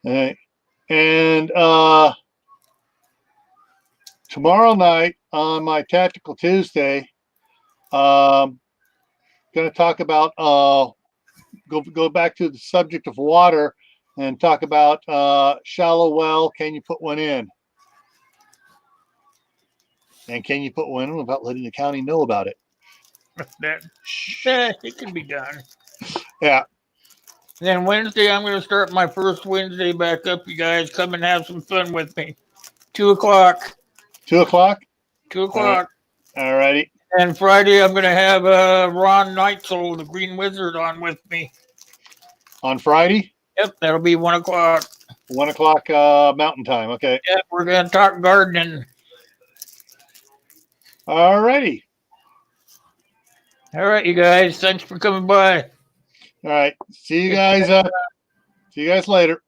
All right. And tomorrow night on my Tactical Tuesday, going to talk about go back to the subject of water and talk about shallow well. Can you put one in? And can you put one in without letting the county know about it? It can be done. Yeah. Then Wednesday, I'm going to start my first Wednesday back up. You guys come and have some fun with me. 2 o'clock. 2 o'clock? 2 o'clock. All righty. And Friday, I'm going to have Ron Neitzel, the Green Wizard, on with me. On Friday? Yep, that'll be 1 o'clock. 1 o'clock Mountain Time. Okay. Yep, we're going to talk gardening. All righty. All right, you guys. Thanks for coming by. All right. See you guys. See you guys later.